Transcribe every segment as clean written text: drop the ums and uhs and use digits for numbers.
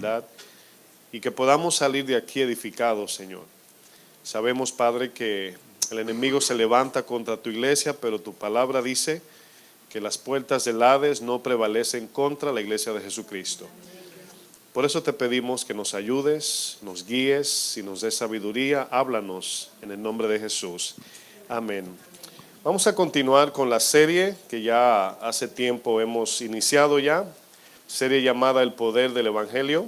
humildad y que podamos salir de aquí edificados, Señor. Sabemos, Padre, que el enemigo se levanta contra tu iglesia, pero tu palabra dice que las puertas del Hades no prevalecen contra la iglesia de Jesucristo. Por eso te pedimos que nos ayudes, nos guíes y nos des sabiduría. Háblanos en el nombre de Jesús. Amén. Vamos a continuar con la serie que ya hace tiempo hemos iniciado ya, serie llamada El Poder del Evangelio.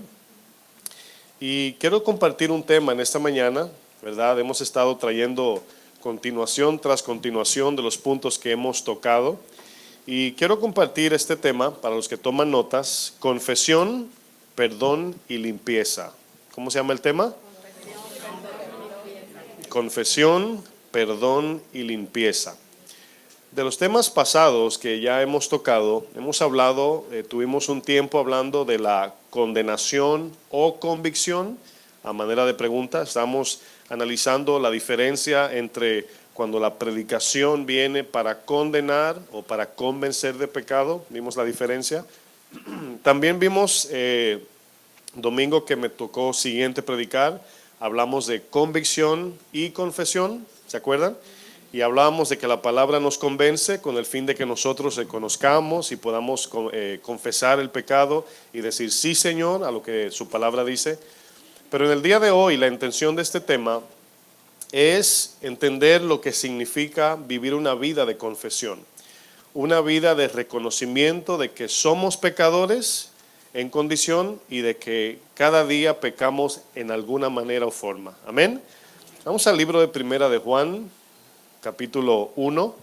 Y quiero compartir un tema en esta mañana, ¿verdad? Hemos estado trayendo continuación tras continuación de los puntos que hemos tocado. Y quiero compartir este tema para los que toman notas: confesión, perdón y limpieza. ¿Cómo se llama el tema? Confesión, perdón y limpieza. De los temas pasados que ya hemos tocado, hemos hablado, tuvimos un tiempo hablando de la condenación o convicción. A manera de pregunta, estamos analizando la diferencia entre cuando la predicación viene para condenar o para convencer de pecado. Vimos la diferencia. También vimos, domingo que me tocó siguiente predicar, hablamos de convicción y confesión, ¿se acuerdan? Y hablábamos de que la palabra nos convence con el fin de que nosotros reconozcamos y podamos confesar el pecado y decir sí, Señor, a lo que su palabra dice. Pero en el día de hoy la intención de este tema es entender lo que significa vivir una vida de confesión, una vida de reconocimiento de que somos pecadores en condición y de que cada día pecamos en alguna manera o forma. Amén. Vamos al libro de Primera de Juan, capítulo 1.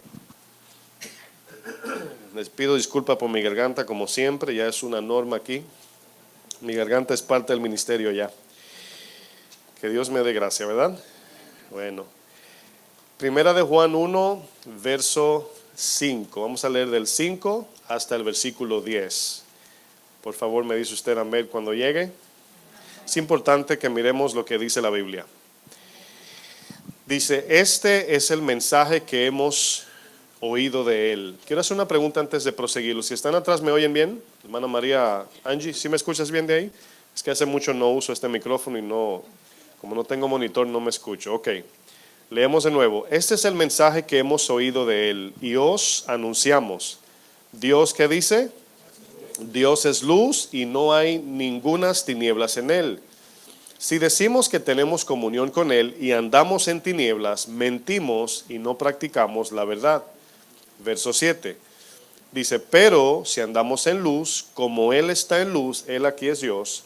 Les pido disculpas por mi garganta, como siempre, ya es una norma aquí. Mi garganta es parte del ministerio ya. Que Dios me dé gracia, ¿verdad? Bueno, Primera de Juan 1, verso 5. Vamos a leer del 5 hasta el versículo 10. Por favor, me dice usted amén cuando llegue. Es importante que miremos lo que dice la Biblia. Dice: este es el mensaje que hemos oído de él. Quiero hacer una pregunta antes de proseguirlo. Si están atrás, ¿me oyen bien? Hermana María, Angie, ¿sí me escuchas bien de ahí? Es que hace mucho no uso este micrófono y como no tengo monitor, no me escucho. Ok, leemos de nuevo. Este es el mensaje que hemos oído de él y os anunciamos. Dios, ¿qué dice? Dios es luz y no hay ningunas tinieblas en él. Si decimos que tenemos comunión con él y andamos en tinieblas, mentimos y no practicamos la verdad. Verso 7 dice: pero si andamos en luz, como él está en luz, él aquí es Dios,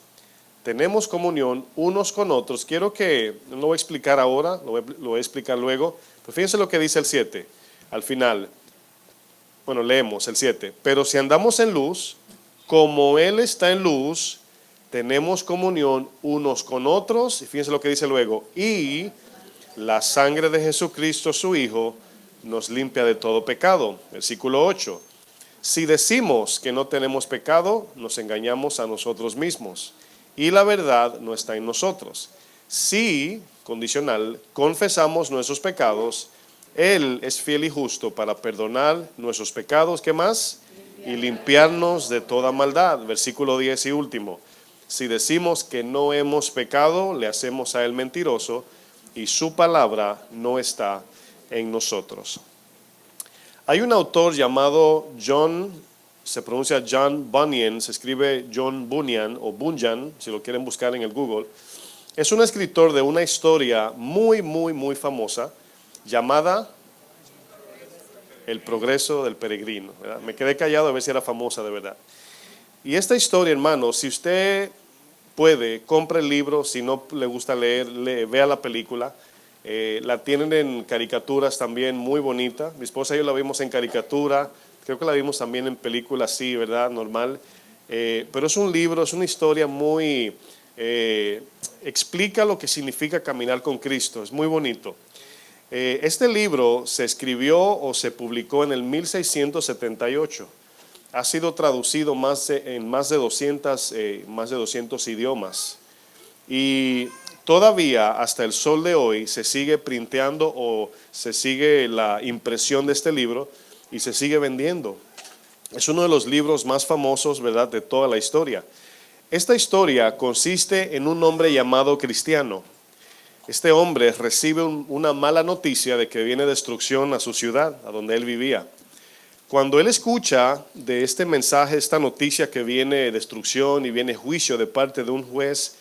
tenemos comunión unos con otros. Quiero que, no lo voy a explicar ahora, lo voy a explicar luego, pero fíjense lo que dice el 7 al final. Bueno, leemos el 7. Pero si andamos en luz, como él está en luz, tenemos comunión unos con otros. Y fíjense lo que dice luego: y la sangre de Jesucristo su Hijo nos limpia de todo pecado. Versículo 8. Si decimos que no tenemos pecado, nos engañamos a nosotros mismos y la verdad no está en nosotros. Si, condicional, confesamos nuestros pecados, él es fiel y justo para perdonar nuestros pecados. ¿Qué más? Y limpiarnos de toda maldad. Versículo 10 y último. Si decimos que no hemos pecado, le hacemos a él mentiroso y su palabra no está en nosotros. Hay un autor llamado se pronuncia John Bunyan, se escribe John Bunyan o Bunyan, si lo quieren buscar en el Google. Es un escritor de una historia muy, muy, muy famosa llamada El progreso del peregrino, ¿verdad? Me quedé callado a ver si era famosa de verdad. Y esta historia, hermano, si usted puede, compre el libro. Si no le gusta leer, vea la película. La tienen en caricaturas también, muy bonita. Mi esposa y yo la vimos en caricatura. Creo que la vimos también en película así, ¿verdad? Normal. Pero es un libro, es una historia muy... explica lo que significa caminar con Cristo. Es muy bonito. Este libro se escribió o se publicó en el 1678. Ha sido traducido en más de 200 idiomas. Y todavía hasta el sol de hoy se sigue printeando o se sigue la impresión de este libro y se sigue vendiendo. Es uno de los libros más famosos, ¿verdad?, de toda la historia. Esta historia consiste en un hombre llamado Cristiano. Este hombre recibe una mala noticia de que viene destrucción a su ciudad, a donde él vivía. Cuando él escucha de este mensaje, esta noticia que viene destrucción y viene juicio de parte de un juez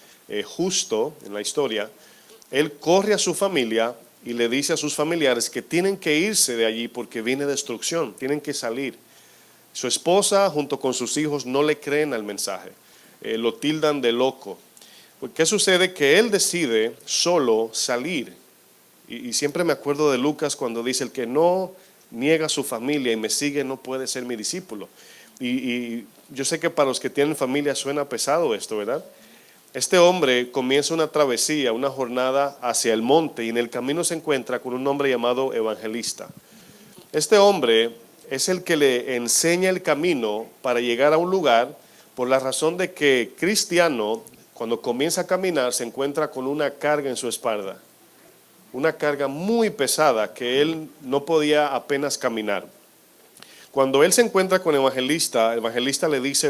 justo en la historia, él corre a su familia y le dice a sus familiares que tienen que irse de allí porque viene destrucción, tienen que salir. Su esposa junto con sus hijos no le creen al mensaje, lo tildan de loco. ¿Qué sucede? Que él decide solo salir. Y siempre me acuerdo de Lucas cuando dice: el que no niega a su familia y me sigue no puede ser mi discípulo. Y yo sé que para los que tienen familia suena pesado esto, ¿verdad? Este hombre comienza una travesía, una jornada hacia el monte, y en el camino se encuentra con un hombre llamado Evangelista. Este hombre es el que le enseña el camino para llegar a un lugar, por la razón de que Cristiano, cuando comienza a caminar, se encuentra con una carga en su espalda, una carga muy pesada que él no podía apenas caminar. Cuando él se encuentra con el evangelista le dice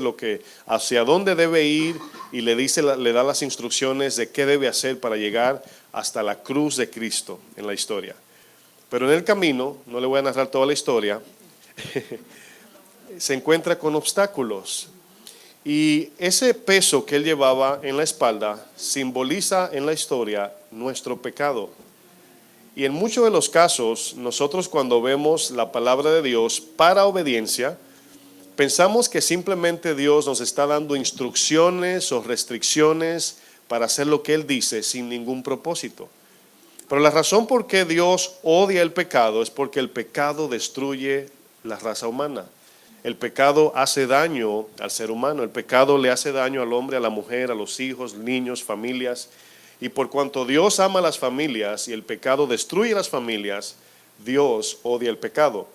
hacia dónde debe ir, y le da las instrucciones de qué debe hacer para llegar hasta la cruz de Cristo en la historia. Pero en el camino, no le voy a narrar toda la historia, se encuentra con obstáculos. Y ese peso que él llevaba en la espalda simboliza en la historia nuestro pecado. Y en muchos de los casos, nosotros cuando vemos la palabra de Dios para obediencia, pensamos que simplemente Dios nos está dando instrucciones o restricciones para hacer lo que Él dice sin ningún propósito. Pero la razón por qué Dios odia el pecado es porque el pecado destruye la raza humana. El pecado hace daño al ser humano, el pecado le hace daño al hombre, a la mujer, a los hijos, niños, familias. Y por cuanto Dios ama a las familias y el pecado destruye las familias, Dios odia el pecado.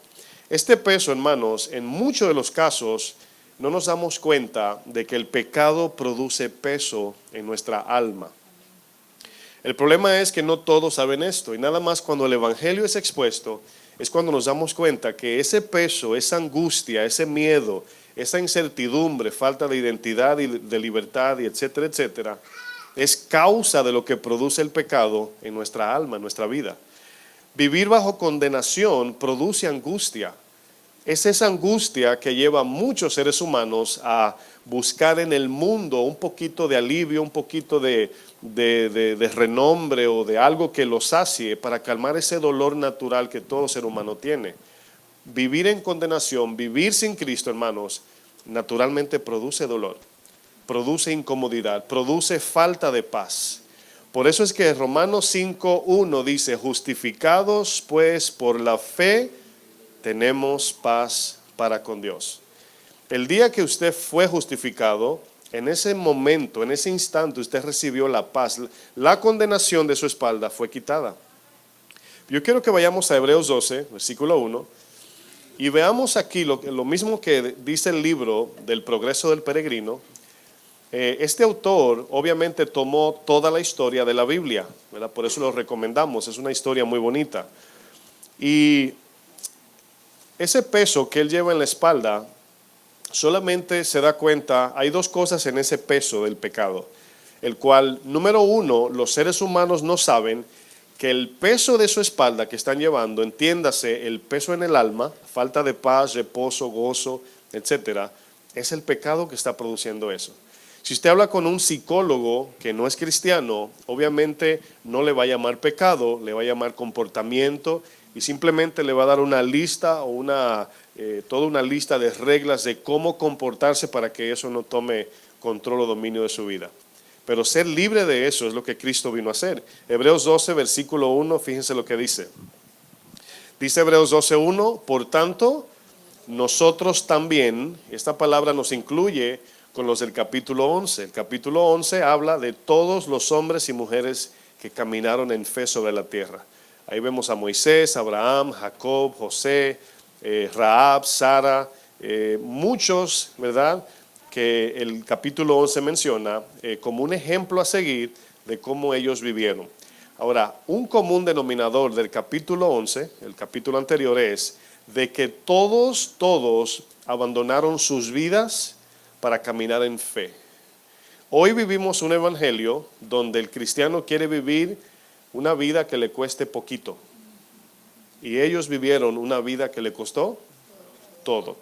Este peso, hermanos, en muchos de los casos no nos damos cuenta de que el pecado produce peso en nuestra alma. El problema es que no todos saben esto, y nada más cuando el evangelio es expuesto es cuando nos damos cuenta que ese peso, esa angustia, ese miedo, esa incertidumbre, falta de identidad y de libertad, y etcétera, etcétera, es causa de lo que produce el pecado en nuestra alma, en nuestra vida. Vivir bajo condenación produce angustia. Es esa angustia que lleva a muchos seres humanos a buscar en el mundo un poquito de alivio, un poquito de renombre o de algo que los sacie para calmar ese dolor natural que todo ser humano tiene. Vivir en condenación, vivir sin Cristo, hermanos, naturalmente produce dolor, produce incomodidad, produce falta de paz. Por eso es que Romanos 5:1 dice: justificados pues por la fe tenemos paz para con Dios. El día que usted fue justificado, en ese momento, en ese instante, usted recibió la paz. La condenación de su espalda fue quitada. Yo quiero que vayamos a Hebreos 12, versículo 1, y veamos aquí lo mismo que dice el libro del progreso del peregrino. Este autor obviamente tomó toda la historia de la Biblia, ¿verdad? Por eso lo recomendamos, es una historia muy bonita. Y ese peso que él lleva en la espalda, solamente se da cuenta, hay dos cosas en ese peso del pecado, el cual, número uno, los seres humanos no saben que el peso de su espalda que están llevando, entiéndase, el peso en el alma, falta de paz, reposo, gozo, etcétera, es el pecado que está produciendo eso. Si usted habla con un psicólogo que no es cristiano, obviamente no le va a llamar pecado, le va a llamar comportamiento, y simplemente le va a dar una lista o toda una lista de reglas de cómo comportarse para que eso no tome control o dominio de su vida. Pero ser libre de eso es lo que Cristo vino a hacer. Hebreos 12, versículo 1, fíjense lo que dice. Dice Hebreos 12:1, por tanto, nosotros también, esta palabra nos incluye con los del capítulo 11. El capítulo 11 habla de todos los hombres y mujeres que caminaron en fe sobre la tierra. Ahí vemos a Moisés, Abraham, Jacob, José, Rahab, Sara, muchos, ¿verdad?, que el capítulo 11 menciona como un ejemplo a seguir de cómo ellos vivieron. Ahora, un común denominador del capítulo 11, el capítulo anterior, es de que todos abandonaron sus vidas para caminar en fe. Hoy vivimos un evangelio donde el cristiano quiere vivir una vida que le cueste poquito. Y ellos vivieron una vida que le costó todo.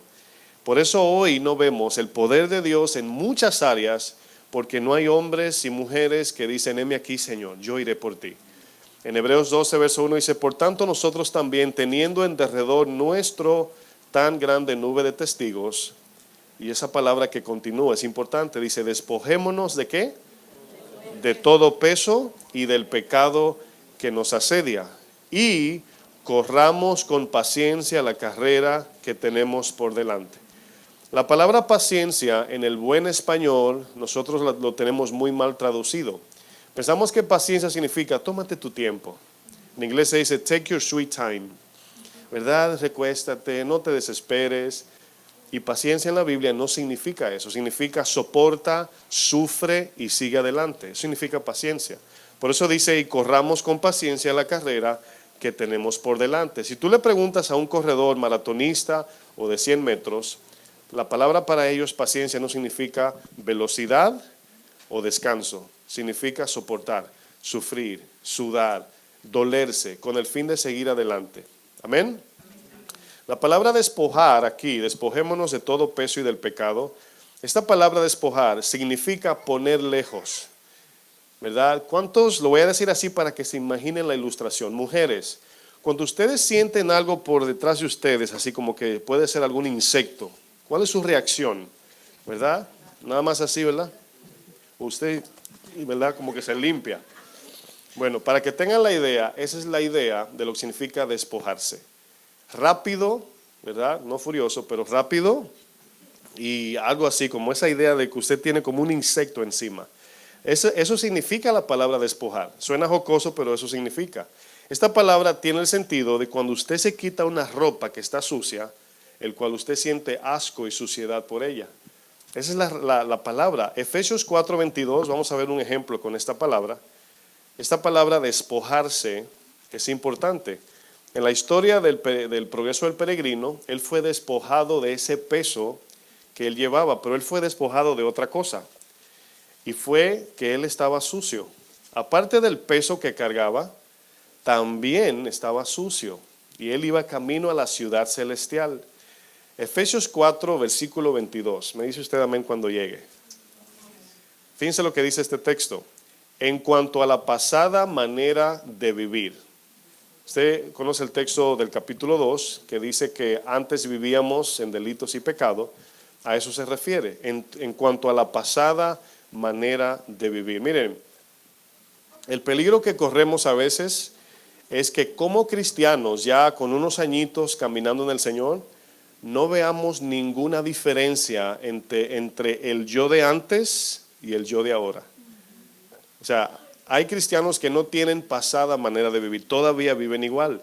Por eso hoy no vemos el poder de Dios en muchas áreas, porque no hay hombres y mujeres que dicen, heme aquí, Señor, yo iré por ti. En Hebreos 12, verso 1 dice, por tanto nosotros también, teniendo en derredor nuestro tan grande nube de testigos, y esa palabra que continúa es importante, dice, despojémonos ¿de qué? De todo peso y del pecado que nos asedia, y corramos con paciencia la carrera que tenemos por delante. La palabra paciencia en el buen español nosotros lo tenemos muy mal traducido. Pensamos que paciencia significa tómate tu tiempo. En inglés se dice take your sweet time, ¿verdad? Recuéstate, no te desesperes. Y paciencia en la Biblia no significa eso, significa soporta, sufre y sigue adelante. Eso significa paciencia. Por eso dice y corramos con paciencia la carrera que tenemos por delante. Si tú le preguntas a un corredor maratonista o de 100 metros, la palabra para ellos paciencia no significa velocidad o descanso, significa soportar, sufrir, sudar, dolerse, con el fin de seguir adelante. Amén. La palabra despojar aquí, despojémonos de todo peso y del pecado, esta palabra despojar significa poner lejos, ¿verdad? ¿Cuántos, lo voy a decir así para que se imaginen la ilustración? Mujeres, cuando ustedes sienten algo por detrás de ustedes, así como que puede ser algún insecto, ¿cuál es su reacción? ¿Verdad? Nada más así, ¿verdad? Usted, ¿verdad? Como que se limpia. Bueno, para que tengan la idea, esa es la idea de lo que significa despojarse. Rápido, ¿verdad? No furioso, pero rápido y algo así, como esa idea de que usted tiene como un insecto encima. Eso significa la palabra despojar. Suena jocoso, pero eso significa. Esta palabra tiene el sentido de cuando usted se quita una ropa que está sucia, el cual usted siente asco y suciedad por ella. Esa es la palabra. Efesios 4:22, vamos a ver un ejemplo con esta palabra. Esta palabra despojarse es importante. En la historia del progreso del peregrino, él fue despojado de ese peso que él llevaba, pero él fue despojado de otra cosa. Y fue que él estaba sucio. Aparte del peso que cargaba, también estaba sucio. Y él iba camino a la ciudad celestial. Efesios 4, versículo 22. Me dice usted amén cuando llegue. Fíjense lo que dice este texto. En cuanto a la pasada manera de vivir. Usted conoce el texto del capítulo 2 que dice que antes vivíamos en delitos y pecado. A eso se refiere. En cuanto a la pasada manera de vivir. Miren, el peligro que corremos a veces es que como cristianos ya con unos añitos caminando en el Señor, no veamos ninguna diferencia entre el yo de antes y el yo de ahora. O sea, hay cristianos que no tienen pasada manera de vivir, todavía viven igual.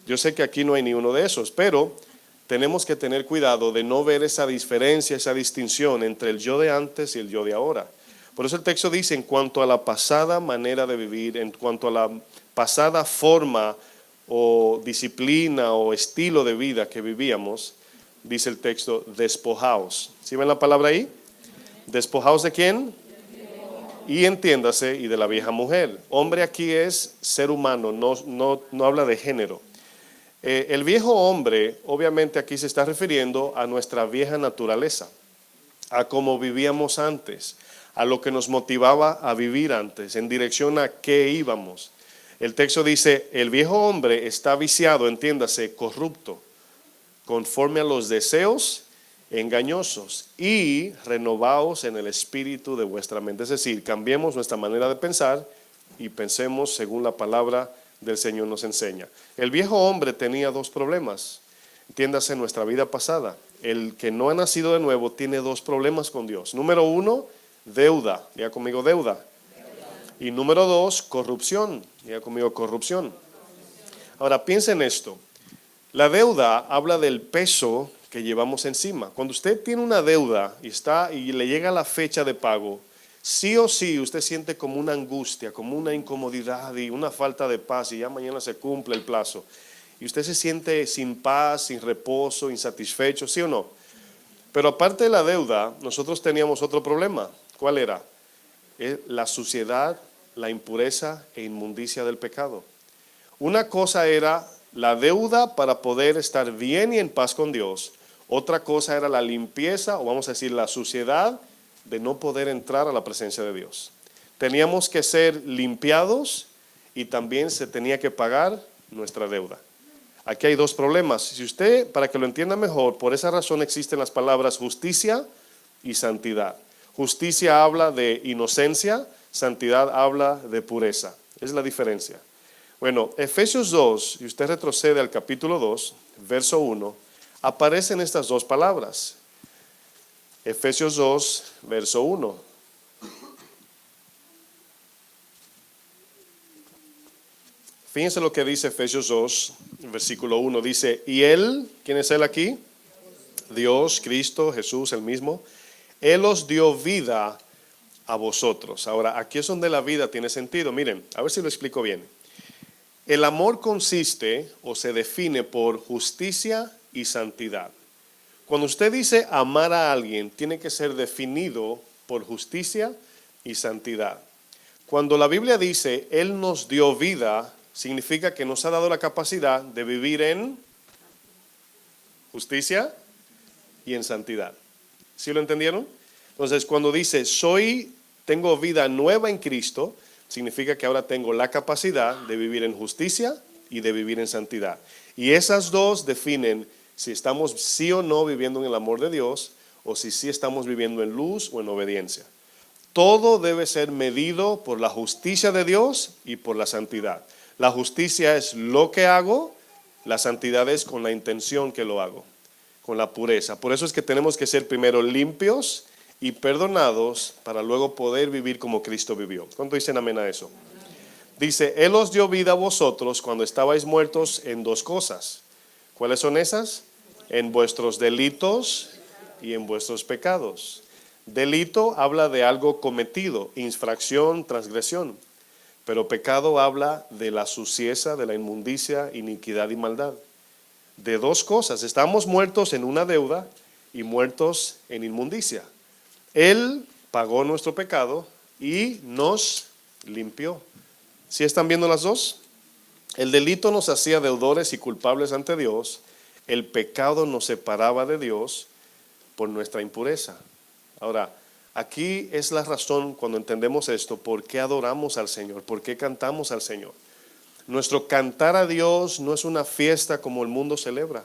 Yo sé que aquí no hay ni uno de esos, pero tenemos que tener cuidado de no ver esa diferencia, esa distinción entre el yo de antes y el yo de ahora. Por eso el texto dice, en cuanto a la pasada manera de vivir, en cuanto a la pasada forma o disciplina o estilo de vida que vivíamos, dice el texto, despojaos. ¿Sí ven la palabra ahí? ¿Despojaos de quién? Y entiéndase, y de la vieja mujer. Hombre aquí es ser humano, no habla de género. El viejo hombre, obviamente aquí se está refiriendo a nuestra vieja naturaleza, a cómo vivíamos antes, a lo que nos motivaba a vivir antes, en dirección a qué íbamos. El texto dice, el viejo hombre está viciado, entiéndase, corrupto, conforme a los deseos engañosos, y renovaos en el espíritu de vuestra mente. Es decir, cambiemos nuestra manera de pensar y pensemos según la palabra del Señor nos enseña. El viejo hombre tenía dos problemas, entiéndase, en nuestra vida pasada. El que no ha nacido de nuevo tiene dos problemas con Dios. Número uno, deuda. Diga conmigo, deuda. Y número dos, corrupción. Diga conmigo, corrupción. Ahora piensen esto. La deuda habla del peso que llevamos encima. Cuando usted tiene una deuda y le llega la fecha de pago, sí o sí usted siente como una angustia, como una incomodidad y una falta de paz, y ya mañana se cumple el plazo. Y usted se siente sin paz, sin reposo, insatisfecho, ¿sí o no? Pero aparte de la deuda, nosotros teníamos otro problema. ¿Cuál era? es la suciedad, la impureza e inmundicia del pecado. Una cosa era la deuda para poder estar bien y en paz con Dios. Otra cosa era la limpieza, o vamos a decir la suciedad, de no poder entrar a la presencia de Dios. Teníamos que ser limpiados y también se tenía que pagar nuestra deuda. Aquí hay dos problemas. Si usted, para que lo entienda mejor, por esa razón existen las palabras justicia y santidad. Justicia habla de inocencia, santidad habla de pureza. Es la diferencia. Bueno, Efesios 2, y usted retrocede al capítulo 2, verso 1, aparecen estas dos palabras. Efesios 2, verso 1. Fíjense lo que dice Efesios 2, versículo 1. Dice, y Él, ¿quién es Él aquí? Dios, Cristo, Jesús, el mismo. Él os dio vida a vosotros. Ahora, aquí es donde la vida tiene sentido. Miren, a ver si lo explico bien. El amor consiste o se define por justicia y santidad. Cuando usted dice amar a alguien, tiene que ser definido por justicia y santidad. Cuando la Biblia dice, Él nos dio vida, significa que nos ha dado la capacidad de vivir en justicia y en santidad. ¿Sí lo entendieron? Entonces, cuando dice, tengo vida nueva en Cristo, significa que ahora tengo la capacidad de vivir en justicia y de vivir en santidad. Y esas dos definen si estamos sí o no viviendo en el amor de Dios, o si sí estamos viviendo en luz o en obediencia. Todo debe ser medido por la justicia de Dios y por la santidad. La justicia es lo que hago, la santidad es con la intención que lo hago, con la pureza. Por eso es que tenemos que ser primero limpios y perdonados para luego poder vivir como Cristo vivió. ¿Cuánto dicen amén a eso? Dice, Él os dio vida a vosotros cuando estabais muertos en dos cosas. ¿Cuáles son esas? En vuestros delitos y en vuestros pecados. Delito habla de algo cometido, infracción, transgresión. Pero pecado habla de la suciedad, de la inmundicia, iniquidad y maldad. De dos cosas, estamos muertos en una deuda y muertos en inmundicia. Él pagó nuestro pecado y nos limpió. ¿Sí están viendo las dos? El delito nos hacía deudores y culpables ante Dios. El pecado nos separaba de Dios por nuestra impureza. Ahora, aquí es la razón cuando entendemos esto, por qué adoramos al Señor, por qué cantamos al Señor. Nuestro cantar a Dios no es una fiesta como el mundo celebra.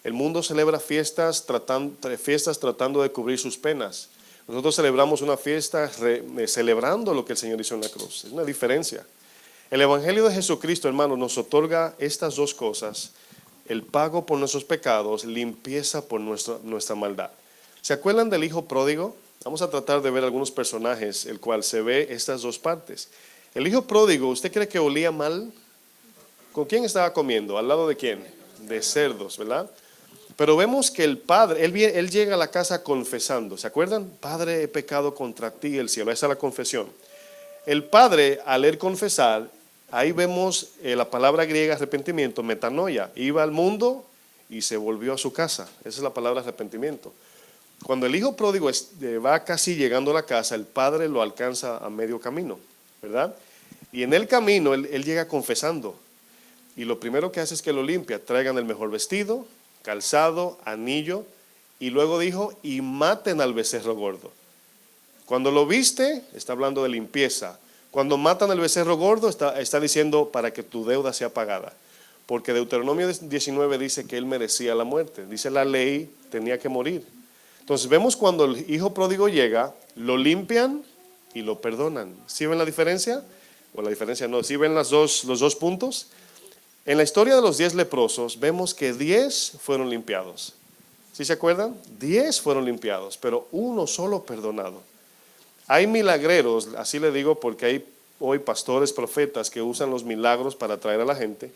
El mundo celebra fiestas tratando de cubrir sus penas. Nosotros celebramos una fiesta celebrando lo que el Señor hizo en la cruz. Es una diferencia. El Evangelio de Jesucristo, hermano, nos otorga estas dos cosas: el pago por nuestros pecados, limpieza por nuestra maldad. ¿Se acuerdan del hijo pródigo? Vamos a tratar de ver algunos personajes, el cual se ve estas dos partes. El hijo pródigo, ¿usted cree que olía mal? ¿Con quién estaba comiendo? ¿Al lado de quién? De cerdos, ¿verdad? Pero vemos que el padre, él llega a la casa confesando. ¿Se acuerdan? Padre, he pecado contra ti, el cielo. Esa es la confesión. El padre, al él confesar, ahí vemos la palabra griega arrepentimiento, metanoia. Iba al mundo y se volvió a su casa. Esa es la palabra arrepentimiento. Cuando el hijo pródigo va casi llegando a la casa, el padre lo alcanza a medio camino, ¿verdad? Y en el camino él llega confesando. Y lo primero que hace es que lo limpia. Traigan el mejor vestido, calzado, anillo. Y luego dijo, y maten al becerro gordo. Cuando lo viste, está hablando de limpieza. Cuando matan al becerro gordo, está diciendo para que tu deuda sea pagada. Porque Deuteronomio 19 dice que él merecía la muerte. Dice la ley, tenía que morir. Entonces vemos cuando el hijo pródigo llega, lo limpian y lo perdonan. ¿Sí ven la diferencia? O la diferencia no, ¿sí ven los dos puntos? En la historia de los 10 leprosos vemos que 10 fueron limpiados. ¿Sí se acuerdan? 10 fueron limpiados, pero uno solo perdonado. Hay milagreros, así le digo porque hay hoy pastores, profetas que usan los milagros para atraer a la gente.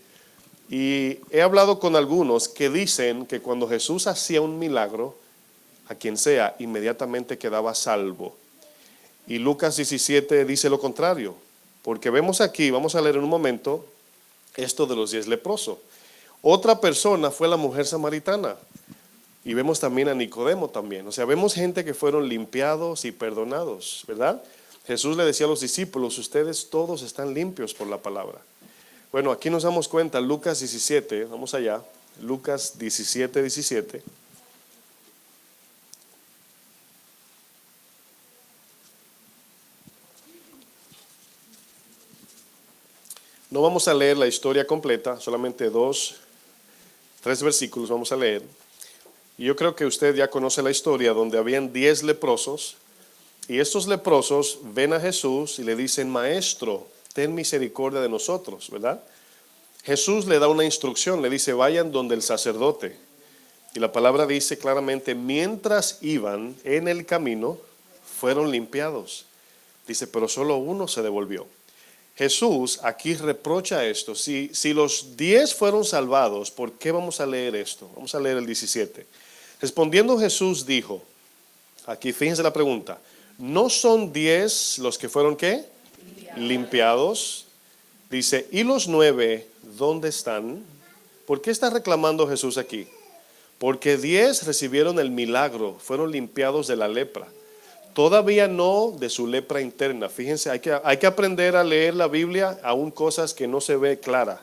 Y he hablado con algunos que dicen que cuando Jesús hacía un milagro, a quien sea, inmediatamente quedaba salvo. Y Lucas 17 dice lo contrario, porque vemos aquí, vamos a leer en un momento, esto de los 10 leprosos. Otra persona fue la mujer samaritana. Y vemos también a Nicodemo también. O sea, vemos gente que fueron limpiados y perdonados, ¿verdad? Jesús le decía a los discípulos, ustedes todos están limpios por la palabra. Bueno, aquí nos damos cuenta, Lucas 17, vamos allá, Lucas 17, 17. No vamos a leer la historia completa, solamente 3 versículos vamos a leer. Y yo creo que usted ya conoce la historia donde habían 10 leprosos. Y estos leprosos ven a Jesús y le dicen, Maestro, ten misericordia de nosotros, ¿verdad? Jesús le da una instrucción, le dice, vayan donde el sacerdote. Y la palabra dice claramente, mientras iban en el camino, fueron limpiados. Dice, pero solo uno se devolvió. Jesús aquí reprocha esto. Si los 10 fueron salvados, ¿por qué vamos a leer esto? Vamos a leer el 17. Respondiendo Jesús dijo, aquí fíjense la pregunta, ¿no son 10 los que fueron qué? Limpiados. Dice, ¿y los 9 dónde están? ¿Por qué está reclamando Jesús aquí? Porque 10 recibieron el milagro, fueron limpiados de la lepra. Todavía no de su lepra interna. Fíjense, hay que aprender a leer la Biblia, aún cosas que no se ve clara.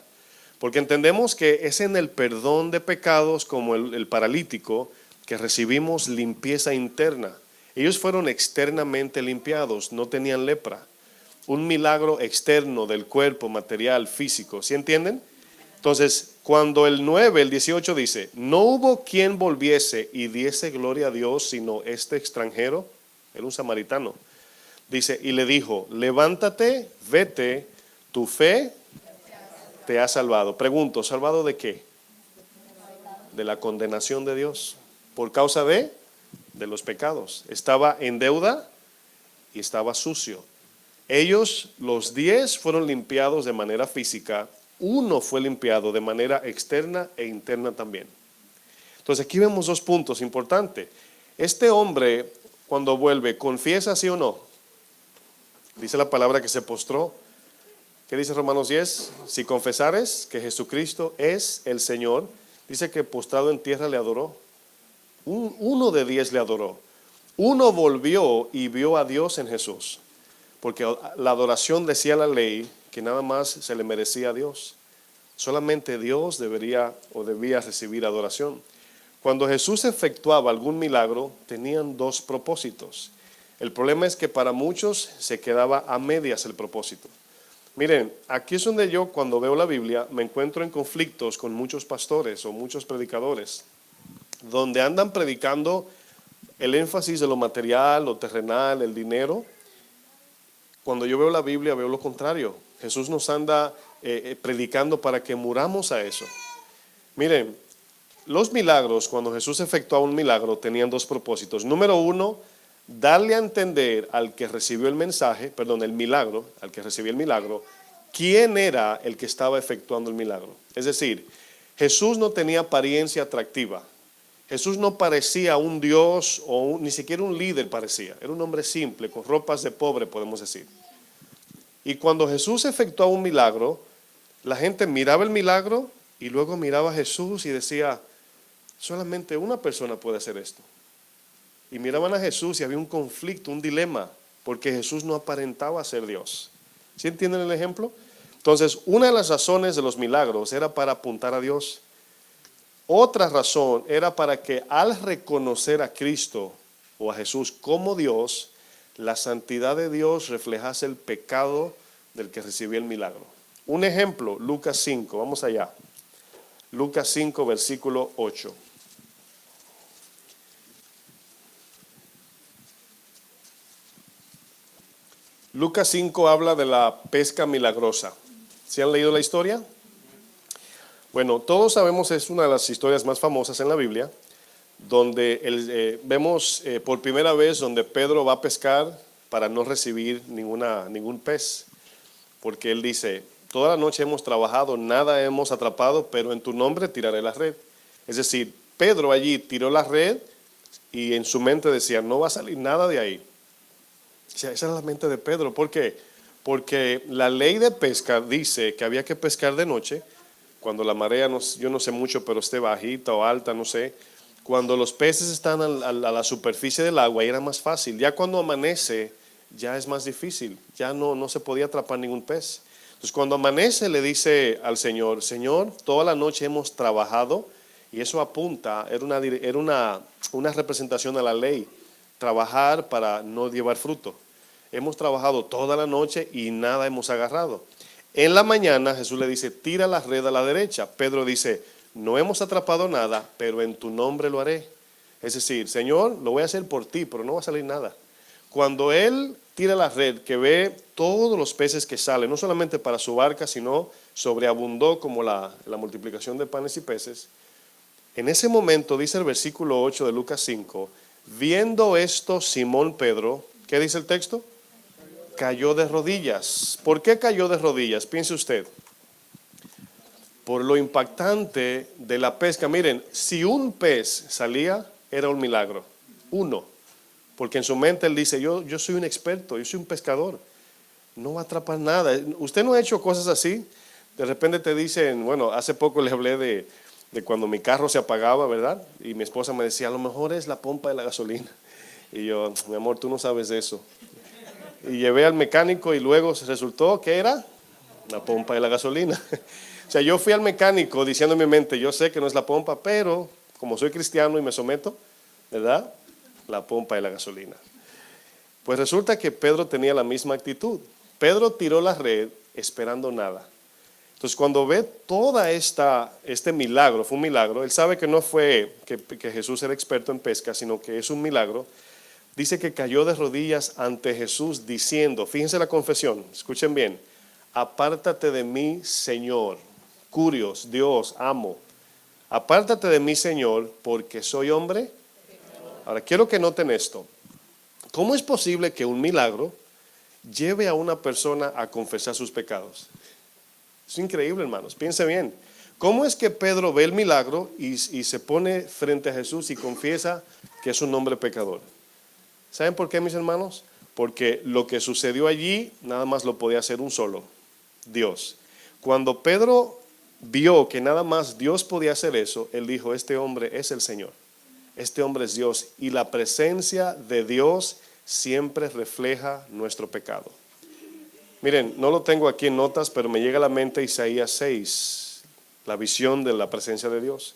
Porque entendemos que es en el perdón de pecados, como el paralítico, que recibimos limpieza interna. Ellos fueron externamente limpiados, no tenían lepra. Un milagro externo del cuerpo, material, físico. ¿Sí entienden? Entonces, cuando el 18 dice, no hubo quien volviese y diese gloria a Dios, sino este extranjero, era un samaritano. Dice, y le dijo, levántate, vete, tu fe te ha salvado. Pregunto, ¿salvado de qué? De la condenación de Dios. Por causa de los pecados. Estaba en deuda y estaba sucio. Ellos, los 10, fueron limpiados de manera física. Uno fue limpiado de manera externa e interna también. Entonces aquí vemos 2 puntos importantes. Este hombre, cuando vuelve, ¿confiesa sí o no? Dice la palabra que se postró. ¿Qué dice Romanos 10? Si confesares que Jesucristo es el Señor, dice que postrado en tierra le adoró. Uno de 10 le adoró. Uno volvió y vio a Dios en Jesús. Porque la adoración, decía la ley, que nada más se le merecía a Dios. Solamente Dios debía recibir adoración. Cuando Jesús efectuaba algún milagro, tenían 2 propósitos. El problema es que para muchos se quedaba a medias el propósito. Miren, aquí es donde yo, cuando veo la Biblia, me encuentro en conflictos con muchos pastores o muchos predicadores, donde andan predicando el énfasis de lo material, lo terrenal, el dinero. Cuando yo veo la Biblia, veo lo contrario. Jesús nos anda predicando para que muramos a eso. Miren, los milagros, cuando Jesús efectuaba un milagro, tenían 2 propósitos. Número 1, darle a entender al que recibió el milagro, al que recibió el milagro, quién era el que estaba efectuando el milagro. Es decir, Jesús no tenía apariencia atractiva. Jesús no parecía un Dios o ni siquiera un líder parecía. Era un hombre simple, con ropas de pobre, podemos decir. Y cuando Jesús efectuaba un milagro, la gente miraba el milagro y luego miraba a Jesús y decía, solamente una persona puede hacer esto. Y miraban a Jesús y había un conflicto, un dilema, porque Jesús no aparentaba ser Dios. ¿Sí entienden el ejemplo? Entonces, una de las razones de los milagros era para apuntar a Dios. Otra razón era para que al reconocer a Cristo o a Jesús como Dios, la santidad de Dios reflejase el pecado del que recibió el milagro. Un ejemplo, Lucas 5, vamos allá. Lucas 5, versículo 8. Lucas 5 habla de la pesca milagrosa. ¿Sí han leído la historia? Bueno, todos sabemos, es una de las historias más famosas en la Biblia, donde vemos por primera vez donde Pedro va a pescar para no recibir ningún pez. Porque él dice, toda la noche hemos trabajado, nada hemos atrapado, pero en tu nombre tiraré la red. Es decir, Pedro allí tiró la red y en su mente decía, no va a salir nada de ahí. O sea, esa es la mente de Pedro. ¿Por qué? Porque la ley de pesca dice que había que pescar de noche, cuando la marea, yo no sé mucho, pero esté bajita o alta, no sé. Cuando los peces están a la superficie del agua, ahí era más fácil. Ya cuando amanece, ya es más difícil, ya no se podía atrapar ningún pez. Entonces cuando amanece le dice al Señor, Señor, toda la noche hemos trabajado, y eso apunta, era una representación a la ley, trabajar para no llevar fruto. Hemos trabajado toda la noche y nada hemos agarrado. En la mañana Jesús le dice, tira la red a la derecha. Pedro dice, no hemos atrapado nada, pero en tu nombre lo haré. Es decir, Señor, lo voy a hacer por ti, pero no va a salir nada. Cuando él tira la red, que ve todos los peces que salen, no solamente para su barca, sino sobreabundó como la multiplicación de panes y peces. En ese momento, dice el versículo 8 de Lucas 5, viendo esto Simón Pedro, ¿qué dice el texto? Cayó de rodillas. ¿Por qué cayó de rodillas? Piense usted. Por lo impactante de la pesca. Miren, si un pez salía, era un milagro. Uno. Porque en su mente él dice, yo soy un experto, yo soy un pescador. No va a atrapar nada. ¿Usted no ha hecho cosas así? De repente te dicen, bueno, hace poco le hablé de cuando mi carro se apagaba, ¿verdad? Y mi esposa me decía, a lo mejor es la pompa de la gasolina. Y yo, mi amor, tú no sabes de eso. Y llevé al mecánico y luego resultó que era la pompa de la gasolina. O sea, yo fui al mecánico diciendo en mi mente, yo sé que no es la pompa, pero como soy cristiano y me someto, ¿verdad? La pompa de la gasolina. Pues resulta que Pedro tenía la misma actitud. Pedro tiró la red esperando nada. Entonces cuando ve toda este milagro, fue un milagro, él sabe que no fue que Jesús era experto en pesca, sino que es un milagro. Dice que cayó de rodillas ante Jesús diciendo, fíjense la confesión, escuchen bien, apártate de mí, Señor, curios, Dios, amo, apártate de mí, Señor, porque soy hombre. Ahora quiero que noten esto, ¿cómo es posible que un milagro lleve a una persona a confesar sus pecados? Es increíble, hermanos, piense bien. ¿Cómo es que Pedro ve el milagro y se pone frente a Jesús y confiesa que es un hombre pecador? ¿Saben por qué, mis hermanos? Porque lo que sucedió allí nada más lo podía hacer un solo, Dios. Cuando Pedro vio que nada más Dios podía hacer eso, él dijo, este hombre es el Señor, este hombre es Dios, y la presencia de Dios siempre refleja nuestro pecado. Miren, no lo tengo aquí en notas, pero me llega a la mente Isaías 6, la visión de la presencia de Dios.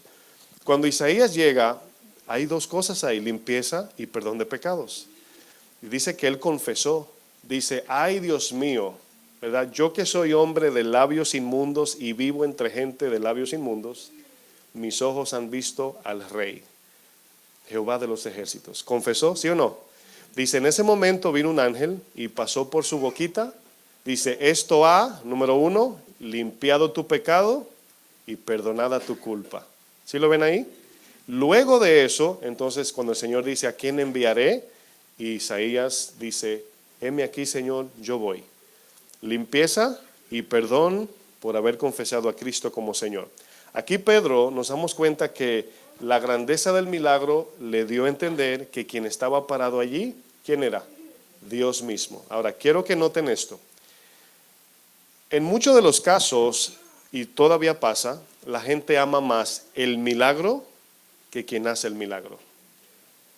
Cuando Isaías llega, hay dos cosas ahí, limpieza y perdón de pecados. Y dice que él confesó, dice, ay Dios mío, ¿verdad? Yo que soy hombre de labios inmundos y vivo entre gente de labios inmundos, mis ojos han visto al Rey, Jehová de los ejércitos. ¿Confesó, sí o no? Dice, en ese momento vino un ángel y pasó por su boquita, dice, esto ha, número 1, limpiado tu pecado y perdonada tu culpa. ¿Sí lo ven ahí? Luego de eso, entonces cuando el Señor dice, ¿a quién enviaré? Y Isaías dice, heme aquí, Señor, yo voy. Limpieza y perdón por haber confesado a Cristo como Señor. Aquí Pedro nos damos cuenta que la grandeza del milagro le dio a entender que quien estaba parado allí, ¿quién era? Dios mismo. Ahora, quiero que noten esto. En muchos de los casos, y todavía pasa, la gente ama más el milagro que quien hace el milagro.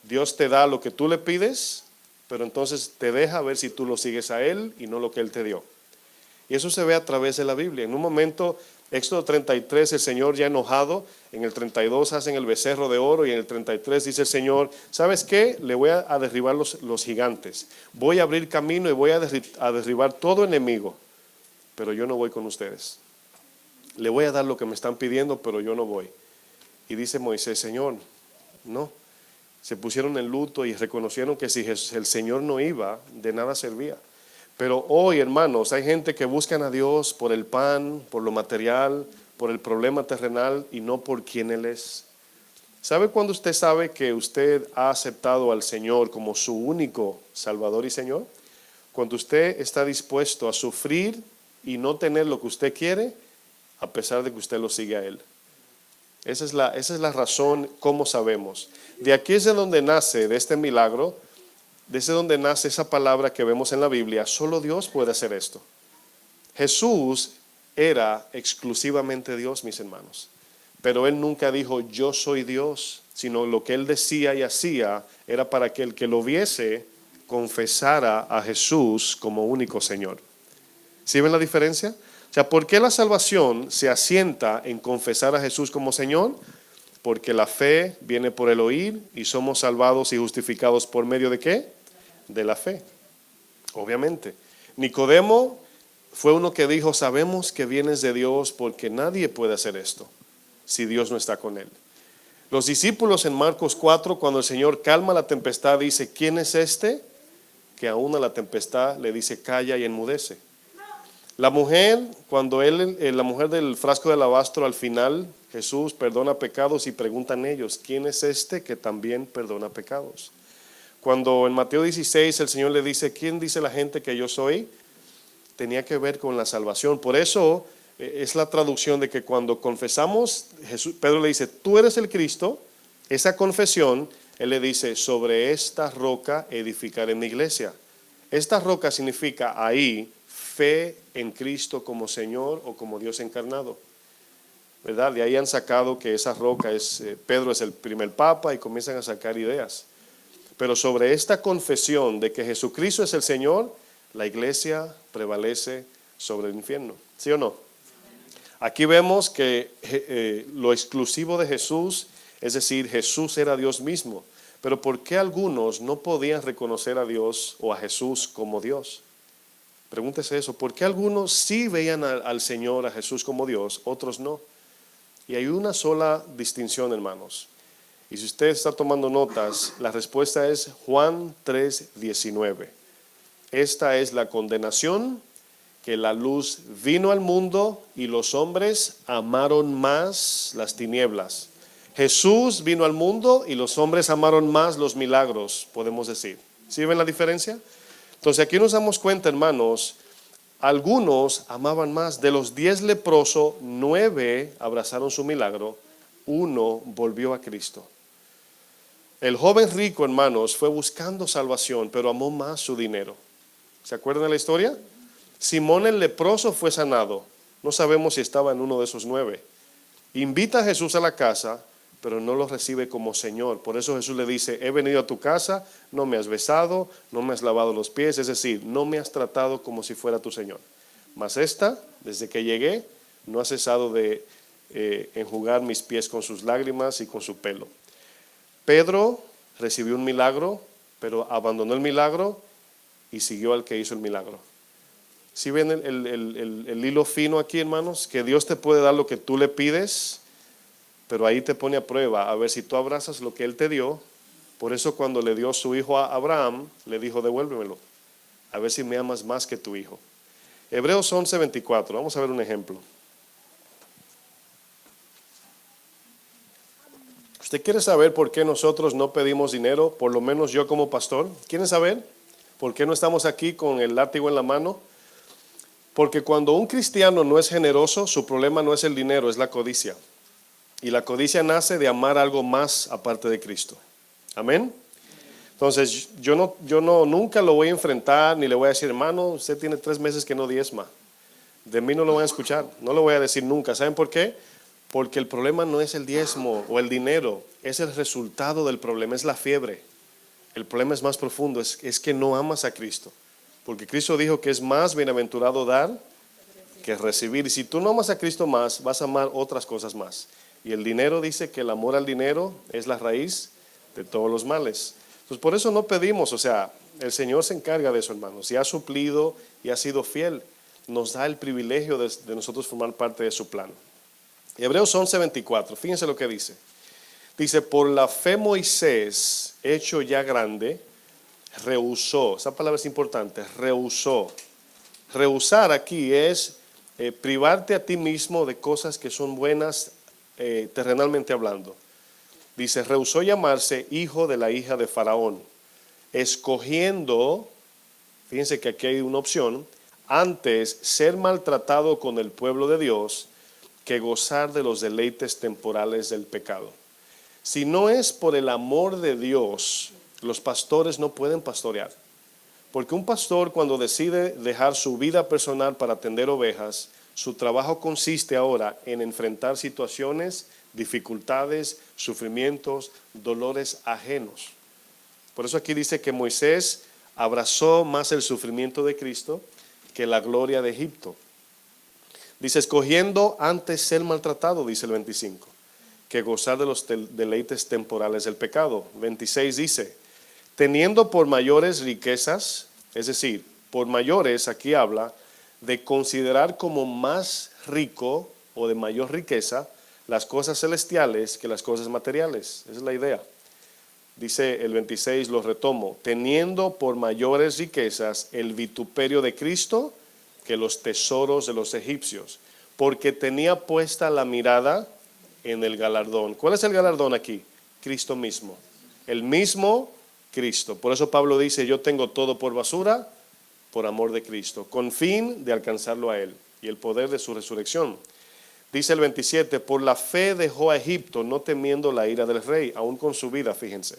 Dios te da lo que tú le pides, pero entonces te deja ver si tú lo sigues a Él y no lo que Él te dio. Y eso se ve a través de la Biblia. En un momento, Éxodo 33, el Señor ya enojado, en el 32 hacen el becerro de oro y en el 33 dice el Señor, ¿sabes qué? Le voy a derribar los gigantes. Voy a abrir camino y voy a derribar todo enemigo, pero yo no voy con ustedes. Le voy a dar lo que me están pidiendo, pero yo no voy. Y dice Moisés, Señor, no. Se pusieron en luto y reconocieron que si el Señor no iba, de nada servía. Pero hoy, hermanos, hay gente que buscan a Dios por el pan, por lo material, por el problema terrenal y no por quien Él es. ¿Sabe cuándo usted sabe que usted ha aceptado al Señor como su único Salvador y Señor? Cuando usted está dispuesto a sufrir y no tener lo que usted quiere, a pesar de que usted lo sigue a Él. Esa es la razón, cómo sabemos. De aquí es de donde nace, de este milagro, desde donde nace esa palabra que vemos en la Biblia, solo Dios puede hacer esto. Jesús era exclusivamente Dios, mis hermanos, pero Él nunca dijo yo soy Dios, sino lo que Él decía y hacía era para que el que lo viese confesara a Jesús como único Señor. ¿Sí ven la diferencia? O sea, ¿por qué la salvación se asienta en confesar a Jesús como Señor? Porque la fe viene por el oír y somos salvados y justificados por medio de ¿qué? De la fe. Obviamente. Nicodemo fue uno que dijo, sabemos que vienes de Dios porque nadie puede hacer esto si Dios no está con él. Los discípulos en Marcos 4, cuando el Señor calma la tempestad, dice, ¿quién es este? Que aún a la tempestad le dice, calla y enmudece. La mujer, cuando la mujer del frasco de alabastro, al final Jesús perdona pecados y preguntan ellos, ¿quién es este que también perdona pecados? Cuando en Mateo 16 el Señor le dice, ¿quién dice la gente que yo soy? Tenía que ver con la salvación. Por eso es la traducción de que cuando confesamos, Pedro le dice, tú eres el Cristo. Esa confesión, él le dice, sobre esta roca edificaré mi iglesia. Esta roca significa ahí fe en Cristo como Señor o como Dios encarnado, ¿verdad? De ahí han sacado que esa roca es, Pedro es el primer papa y comienzan a sacar ideas. Pero sobre esta confesión de que Jesucristo es el Señor, la iglesia prevalece sobre el infierno. ¿Sí o no? Aquí vemos que lo exclusivo de Jesús, es decir, Jesús era Dios mismo. Pero ¿por qué algunos no podían reconocer a Dios o a Jesús como Dios? Pregúntese eso. ¿Por qué algunos sí veían al Señor, a Jesús como Dios, otros no? Y hay una sola distinción, hermanos. Y si usted está tomando notas, la respuesta es Juan 3:19. Esta es la condenación, que la luz vino al mundo y los hombres amaron más las tinieblas. Jesús vino al mundo y los hombres amaron más los milagros, podemos decir. ¿Sí ven la diferencia? Entonces aquí nos damos cuenta, hermanos, algunos amaban más. De los 10 leprosos, 9 abrazaron su milagro, 1 volvió a Cristo. El joven rico, hermanos, fue buscando salvación, pero amó más su dinero. ¿Se acuerdan de la historia? Simón el leproso fue sanado. No sabemos si estaba en uno de esos 9. Invita a Jesús a la casa, pero no lo recibe como Señor. Por eso Jesús le dice, he venido a tu casa, no me has besado, no me has lavado los pies, es decir, no me has tratado como si fuera tu Señor. Mas esta, desde que llegué, no ha cesado de enjugar mis pies con sus lágrimas y con su pelo. Pedro recibió un milagro, pero abandonó el milagro y siguió al que hizo el milagro. ¿Sí ven el hilo fino aquí, hermanos? Que Dios te puede dar lo que tú le pides, pero ahí te pone a prueba, a ver si tú abrazas lo que Él te dio. Por eso cuando le dio su hijo a Abraham, le dijo, devuélvemelo, a ver si me amas más que tu hijo. Hebreos 11:24, vamos a ver un ejemplo. ¿Usted quiere saber por qué nosotros no pedimos dinero? Por lo menos yo como pastor. ¿Quieren saber por qué no estamos aquí con el látigo en la mano? Porque cuando un cristiano no es generoso, su problema no es el dinero, es la codicia. Y la codicia nace de amar algo más aparte de Cristo. Amén. Entonces yo nunca lo voy a enfrentar ni le voy a decir, hermano, usted tiene 3 meses que no diezma. De mí no lo voy a escuchar, no lo voy a decir nunca. ¿Saben por qué? Porque el problema no es el diezmo o el dinero, es el resultado del problema, es la fiebre. El problema es más profundo, es que no amas a Cristo. Porque Cristo dijo que es más bienaventurado dar que recibir. Y si tú no amas a Cristo más, vas a amar otras cosas más. Y el dinero dice que el amor al dinero es la raíz de todos los males. Entonces por eso no pedimos, o sea, el Señor se encarga de eso, hermanos. Y ha suplido y ha sido fiel. Nos da el privilegio de nosotros formar parte de su plan. Hebreos 11:24, fíjense lo que dice. Dice, por la fe Moisés, hecho ya grande, rehusó. Esa palabra es importante, rehusó. Rehusar aquí es privarte a ti mismo de cosas que son buenas terrenalmente hablando. Dice, rehusó llamarse hijo de la hija de Faraón, escogiendo, fíjense que aquí hay una opción, antes ser maltratado con el pueblo de Dios que gozar de los deleites temporales del pecado. Si no es por el amor de Dios, los pastores no pueden pastorear. Porque un pastor cuando decide dejar su vida personal para atender ovejas, su trabajo consiste ahora en enfrentar situaciones, dificultades, sufrimientos, dolores ajenos. Por eso aquí dice que Moisés abrazó más el sufrimiento de Cristo que la gloria de Egipto. Dice, escogiendo antes ser maltratado, dice el 25, que gozar de los deleites temporales del pecado. 26 dice, teniendo por mayores riquezas, es decir, por mayores, aquí habla de considerar como más rico o de mayor riqueza las cosas celestiales que las cosas materiales. Esa es la idea. Dice el 26, lo retomo, teniendo por mayores riquezas el vituperio de Cristo que los tesoros de los egipcios, porque tenía puesta la mirada en el galardón. ¿Cuál es el galardón aquí? Cristo mismo. El mismo Cristo. Por eso Pablo dice, yo tengo todo por basura por amor de Cristo, con fin de alcanzarlo a Él y el poder de su resurrección. Dice el 27, por la fe dejó a Egipto, no temiendo la ira del rey, aún con su vida, fíjense,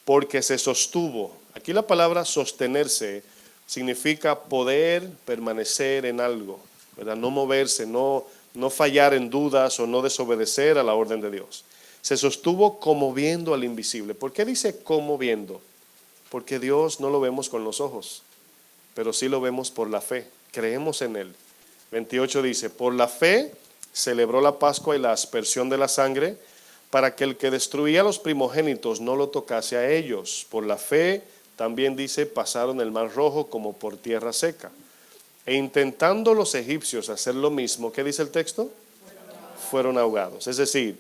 porque se sostuvo. Aquí la palabra sostenerse significa poder permanecer en algo, ¿verdad? No moverse, no fallar en dudas o no desobedecer a la orden de Dios. Se sostuvo como viendo al invisible. ¿Por qué dice como viendo? Porque Dios no lo vemos con los ojos, pero sí lo vemos por la fe, creemos en Él. 28 dice, por la fe celebró la Pascua y la aspersión de la sangre, para que el que destruía a los primogénitos no lo tocase a ellos. Por la fe, también dice, pasaron el mar rojo como por tierra seca. E intentando los egipcios hacer lo mismo, ¿qué dice el texto? Fueron ahogados. Es decir,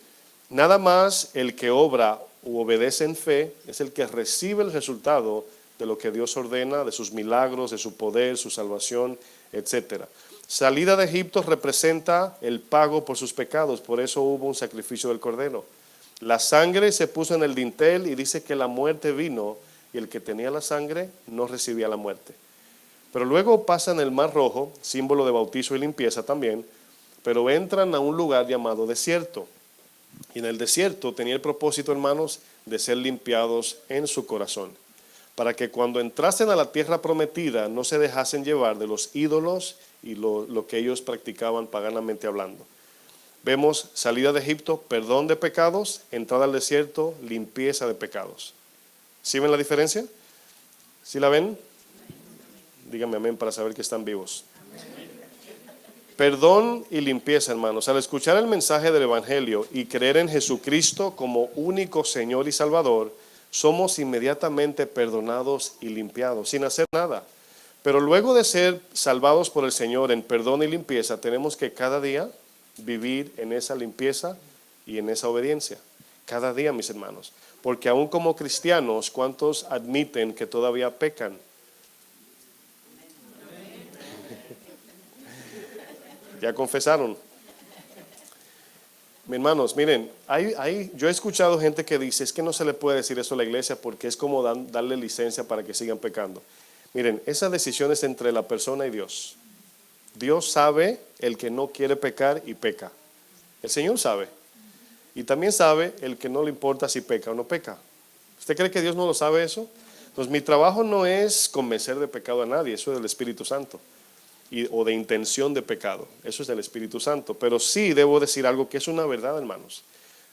nada más el que obra u obedece en fe es el que recibe el resultado de lo que Dios ordena, de sus milagros, de su poder, su salvación, etc. Salida de Egipto representa el pago por sus pecados, por eso hubo un sacrificio del cordero. La sangre se puso en el dintel y dice que la muerte vino y el que tenía la sangre no recibía la muerte. Pero luego pasan el mar rojo, símbolo de bautizo y limpieza también, pero entran a un lugar llamado desierto. Y en el desierto tenía el propósito, hermanos, de ser limpiados en su corazón, para que cuando entrasen a la tierra prometida no se dejasen llevar de los ídolos y lo que ellos practicaban paganamente hablando. Vemos salida de Egipto, perdón de pecados, entrada al desierto, limpieza de pecados. ¿Sí ven la diferencia? ¿Sí la ven? Díganme amén para saber que están vivos. Perdón y limpieza, hermanos. Al escuchar el mensaje del Evangelio y creer en Jesucristo como único Señor y Salvador, somos inmediatamente perdonados y limpiados, sin hacer nada. Pero luego de ser salvados por el Señor en perdón y limpieza, tenemos que cada día vivir en esa limpieza y en esa obediencia. Cada día, mis hermanos. Porque aún como cristianos, ¿cuántos admiten que todavía pecan? Ya confesaron. Mis hermanos, miren, yo he escuchado gente que dice, es que no se le puede decir eso a la iglesia porque es como darle licencia para que sigan pecando. Miren, esa decisión es entre la persona y Dios. Dios sabe el que no quiere pecar y peca. El Señor sabe. Y también sabe el que no le importa si peca o no peca. ¿Usted cree que Dios no lo sabe eso? Entonces mi trabajo no es convencer de pecado a nadie, eso es del Espíritu Santo. O de intención de pecado, eso es del Espíritu Santo. Pero sí debo decir algo que es una verdad, hermanos.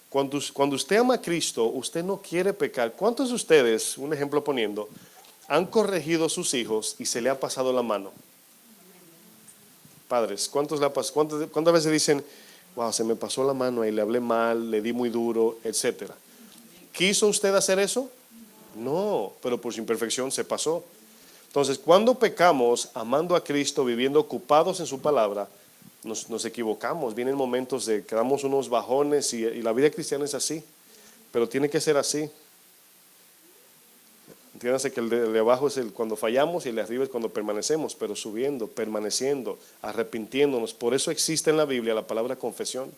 Cuando usted ama a Cristo, usted no quiere pecar. ¿Cuántos de ustedes, un ejemplo poniendo, han corregido a sus hijos y se le ha pasado la mano? Padres, ¿cuántas veces dicen, wow, se me pasó la mano ahí, le hablé mal, le di muy duro, etcétera? ¿Quiso usted hacer eso? No, pero por su imperfección se pasó. Entonces, cuando pecamos, amando a Cristo, viviendo ocupados en su palabra, nos equivocamos. Vienen momentos de que damos unos bajones y la vida cristiana es así, pero tiene que ser así. Entiéndase que el de abajo es cuando fallamos y el de arriba es cuando permanecemos, pero subiendo, permaneciendo, arrepintiéndonos. Por eso existe en la Biblia la palabra confesión,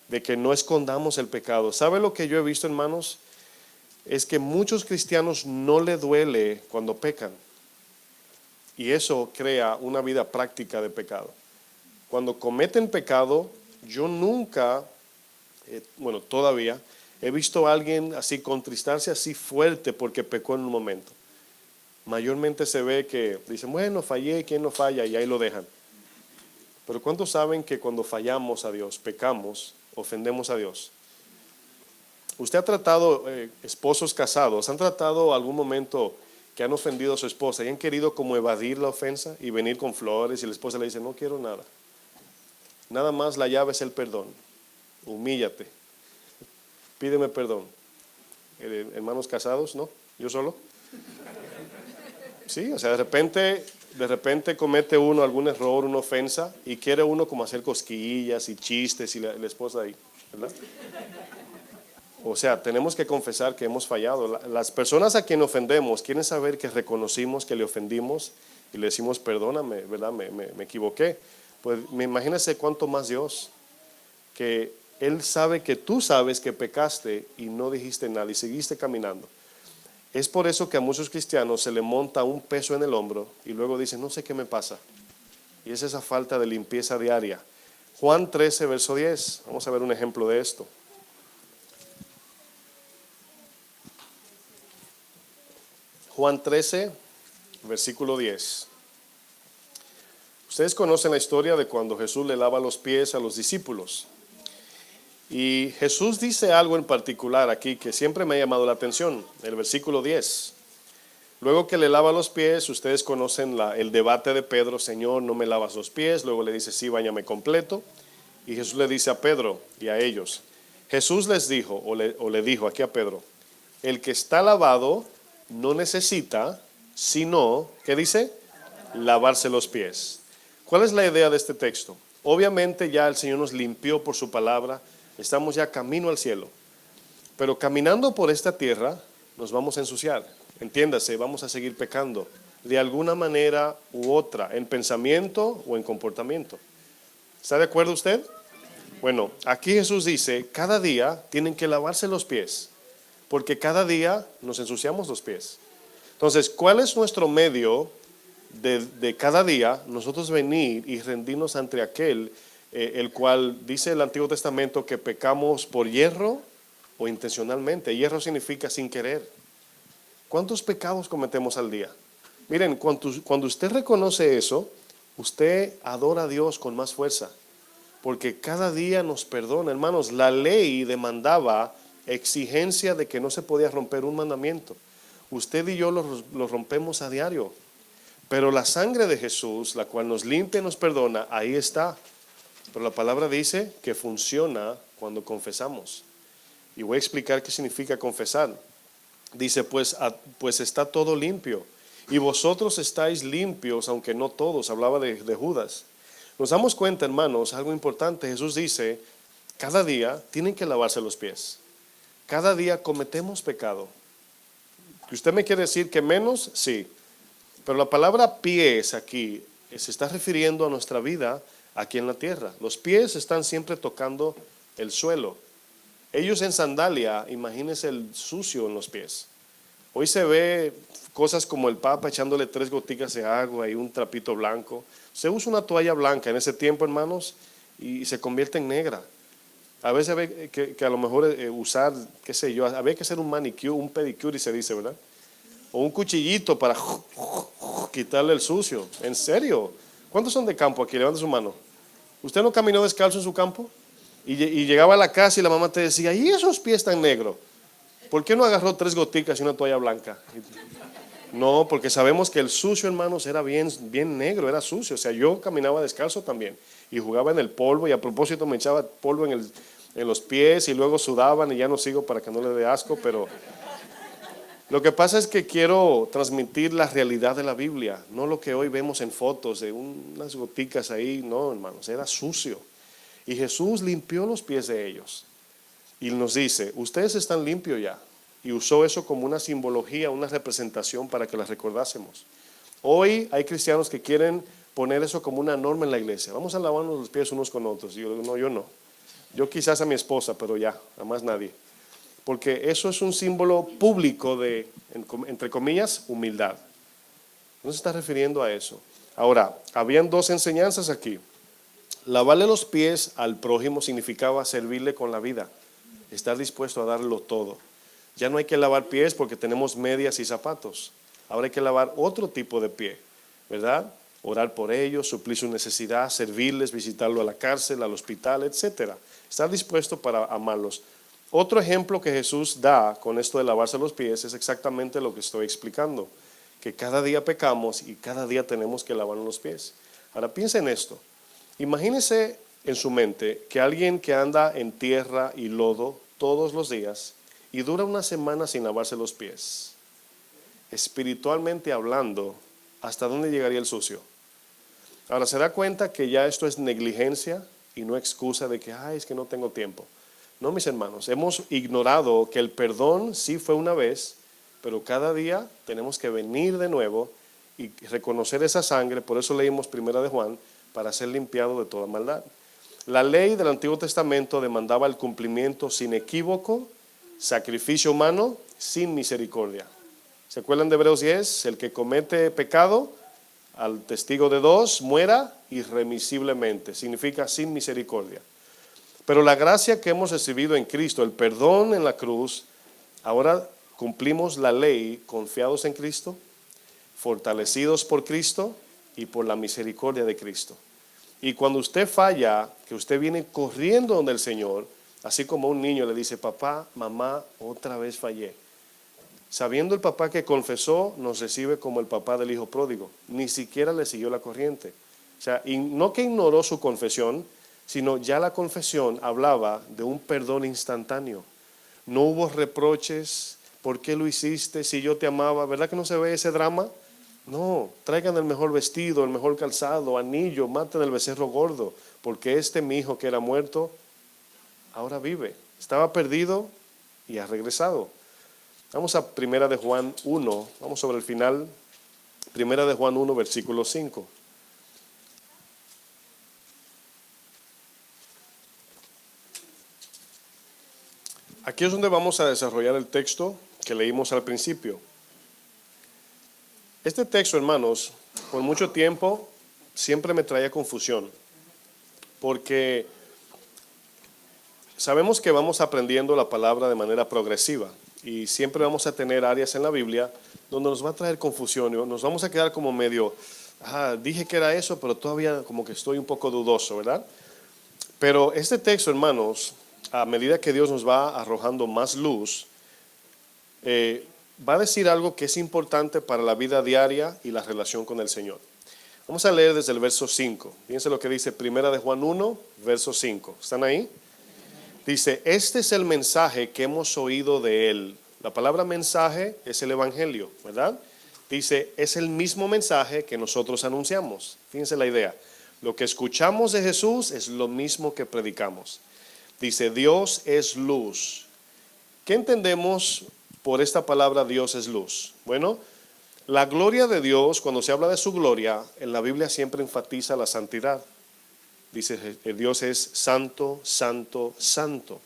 de que no escondamos el pecado. ¿Sabe lo que yo he visto, hermanos? Es que muchos cristianos no le duele cuando pecan. Y eso crea una vida práctica de pecado. Cuando cometen pecado, yo nunca, todavía, he visto a alguien así contristarse así fuerte porque pecó en un momento. Mayormente se ve que dicen, bueno, fallé, ¿quién no falla? Y ahí lo dejan. Pero ¿cuántos saben que cuando fallamos a Dios, pecamos, ofendemos a Dios? Usted ha tratado, esposos casados, ¿han tratado algún momento que han ofendido a su esposa y han querido como evadir la ofensa y venir con flores y la esposa le dice, no quiero nada. Nada más la llave es el perdón. Humíllate. Pídeme perdón. Hermanos casados, ¿no? ¿Yo solo? Sí, o sea, de repente comete uno algún error, una ofensa y quiere uno como hacer cosquillas y chistes y la esposa ahí, ¿verdad? O sea, tenemos que confesar que hemos fallado. Las personas a quien ofendemos quieren saber que reconocimos que le ofendimos y le decimos perdóname, ¿verdad? Me equivoqué. Pues me imagínese cuánto más Dios, que Él sabe que tú sabes que pecaste y no dijiste nada y seguiste caminando. Es por eso que a muchos cristianos se le monta un peso en el hombro y luego dicen, no sé qué me pasa. Y es esa falta de limpieza diaria. Juan 13, verso 10. Vamos a ver un ejemplo de esto. Juan 13, versículo 10. Ustedes conocen la historia de cuando Jesús le lava los pies a los discípulos. Y Jesús dice algo en particular aquí que siempre me ha llamado la atención, el versículo 10. Luego que le lava los pies, ustedes conocen el debate de Pedro, Señor, no me lavas los pies. Luego le dice, sí, báñame completo. Y Jesús le dice a Pedro y a ellos. Jesús les dijo, o le dijo aquí a Pedro, el que está lavado no necesita, sino, ¿qué dice? Lavarse los pies. ¿Cuál es la idea de este texto? Obviamente ya el Señor nos limpió por su palabra, estamos ya camino al cielo. Pero caminando por esta tierra nos vamos a ensuciar. Entiéndase, vamos a seguir pecando de alguna manera u otra, en pensamiento o en comportamiento. ¿Está de acuerdo usted? Bueno, aquí Jesús dice, cada día tienen que lavarse los pies, porque cada día nos ensuciamos los pies. Entonces, ¿cuál es nuestro medio de cada día nosotros venir y rendirnos ante aquel, el cual dice el Antiguo Testamento que pecamos por hierro o intencionalmente? Hierro significa sin querer. ¿Cuántos pecados cometemos al día? Miren, cuando usted reconoce eso, usted adora a Dios con más fuerza, porque cada día nos perdona. Hermanos, la ley demandaba exigencia de que no se podía romper un mandamiento. Usted y yo lo rompemos a diario, pero la sangre de Jesús, la cual nos limpia y nos perdona, ahí está. Pero la palabra dice que funciona cuando confesamos, y voy a explicar qué significa confesar. Dice, pues está todo limpio, y vosotros estáis limpios, aunque no todos. Hablaba de Judas. Nos damos cuenta, hermanos, algo importante. Jesús dice, cada día tienen que lavarse los pies. Cada día cometemos pecado. ¿Usted me quiere decir que menos? Sí. Pero la palabra pies aquí se está refiriendo a nuestra vida aquí en la tierra. Los pies están siempre tocando el suelo. Ellos en sandalia, imagínense el sucio en los pies. Hoy se ve cosas como el Papa echándole 3 goticas de agua y un trapito blanco. Se usa una toalla blanca en ese tiempo, hermanos, y se convierte en negra. A veces había que a lo mejor usar, qué sé yo, había que hacer un manicure, un pedicure, y se dice, ¿verdad? O un cuchillito para quitarle el sucio. ¿En serio? ¿Cuántos son de campo aquí? Levanta su mano. ¿Usted no caminó descalzo en su campo? Y llegaba a la casa y la mamá te decía, ¿y esos pies tan negros? ¿Por qué no agarró 3 goticas y una toalla blanca? No, porque sabemos que el sucio, hermanos, era bien negro, era sucio. O sea, yo caminaba descalzo también y jugaba en el polvo, y a propósito me echaba polvo en los pies y luego sudaban, y ya no sigo para que no le dé asco, pero lo que pasa es que quiero transmitir la realidad de la Biblia, no lo que hoy vemos en fotos de unas goticas ahí. No, hermanos, era sucio. Y Jesús limpió los pies de ellos y nos dice, ustedes están limpios ya. Y usó eso como una simbología, una representación para que las recordásemos. Hoy hay cristianos que quieren poner eso como una norma en la iglesia. Vamos a lavarnos los pies unos con otros. Y yo digo, no, yo no. Yo quizás a mi esposa, pero ya, a más nadie. Porque eso es un símbolo público de, entre comillas, humildad. No se está refiriendo a eso. Ahora, habían 2 enseñanzas aquí. Lavarle los pies al prójimo significaba servirle con la vida, estar dispuesto a darlo todo. Ya no hay que lavar pies porque tenemos medias y zapatos. Ahora hay que lavar otro tipo de pie, ¿verdad? Orar por ellos, suplir su necesidad, servirles, visitarlo a la cárcel, al hospital, etcétera. Estar dispuesto para amarlos. Otro ejemplo que Jesús da con esto de lavarse los pies es exactamente lo que estoy explicando. que cada día pecamos y cada día tenemos que lavarnos los pies. Ahora piensa en esto. Imagínese en su mente que alguien que anda en tierra y lodo todos los días y dura una semana sin lavarse los pies. Espiritualmente hablando, ¿hasta dónde llegaría el sucio? Ahora se da cuenta que ya esto es negligencia y no excusa de que, es que no tengo tiempo. No, mis hermanos, hemos ignorado que el perdón sí fue una vez, pero cada día tenemos que venir de nuevo y reconocer esa sangre. Por eso leímos Primera de Juan, para ser limpiado de toda maldad. La ley del Antiguo Testamento demandaba el cumplimiento sin equívoco, sacrificio humano, sin misericordia. ¿Se acuerdan de Hebreos 10? El que comete pecado, al testigo de dos, muera irremisiblemente. Significa sin misericordia. Pero la gracia que hemos recibido en Cristo, el perdón en la cruz, ahora cumplimos la ley confiados en Cristo, fortalecidos por Cristo y por la misericordia de Cristo. Y cuando usted falla, que usted viene corriendo donde el Señor, así como un niño le dice, papá, mamá, otra vez fallé. Sabiendo el papá que confesó, nos recibe como el papá del hijo pródigo. Ni siquiera le siguió la corriente. O sea, y no que ignoró su confesión, sino ya la confesión hablaba de un perdón instantáneo. No hubo reproches, ¿por qué lo hiciste? Si yo te amaba, ¿verdad que no se ve ese drama? No, traigan el mejor vestido, el mejor calzado, anillo, maten el becerro gordo, porque mi hijo que era muerto, ahora vive. Estaba perdido y ha regresado. Vamos a Primera de Juan 1, vamos sobre el final. Primera de Juan 1, versículo 5. Aquí es donde vamos a desarrollar el texto que leímos al principio. Este texto, hermanos, por mucho tiempo siempre me traía confusión, porque sabemos que vamos aprendiendo la palabra de manera progresiva y siempre vamos a tener áreas en la Biblia donde nos va a traer confusión y nos vamos a quedar como medio, dije que era eso, pero todavía como que estoy un poco dudoso, ¿verdad? Pero este texto, hermanos, a medida que Dios nos va arrojando más luz, va a decir algo que es importante para la vida diaria y la relación con el Señor. Vamos a leer desde el verso 5. Fíjense lo que dice Primera de Juan 1, verso 5. ¿Están ahí? Dice, este es el mensaje que hemos oído de Él. La palabra mensaje es el Evangelio, ¿verdad? Dice, es el mismo mensaje que nosotros anunciamos. Fíjense la idea. Lo que escuchamos de Jesús es lo mismo que predicamos. Dice, Dios es luz. ¿Qué entendemos por esta palabra Dios es luz? Bueno, la gloria de Dios, cuando se habla de su gloria, en la Biblia siempre enfatiza la santidad. Dice, Dios es santo, santo, santo.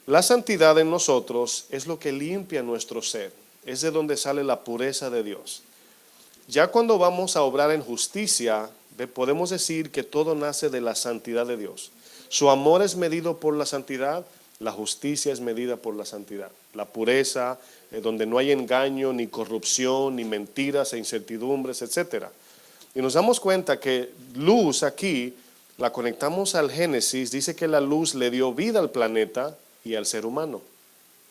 La santidad en nosotros es lo que limpia nuestro ser. Es de donde sale la pureza de Dios. Ya cuando vamos a obrar en justicia, podemos decir que todo nace de la santidad de Dios. Su amor es medido por la santidad, la justicia es medida por la santidad. La pureza, donde no hay engaño, ni corrupción, ni mentiras e incertidumbres, etc. Y nos damos cuenta que luz aquí la conectamos al Génesis. Dice que la luz le dio vida al planeta y al ser humano,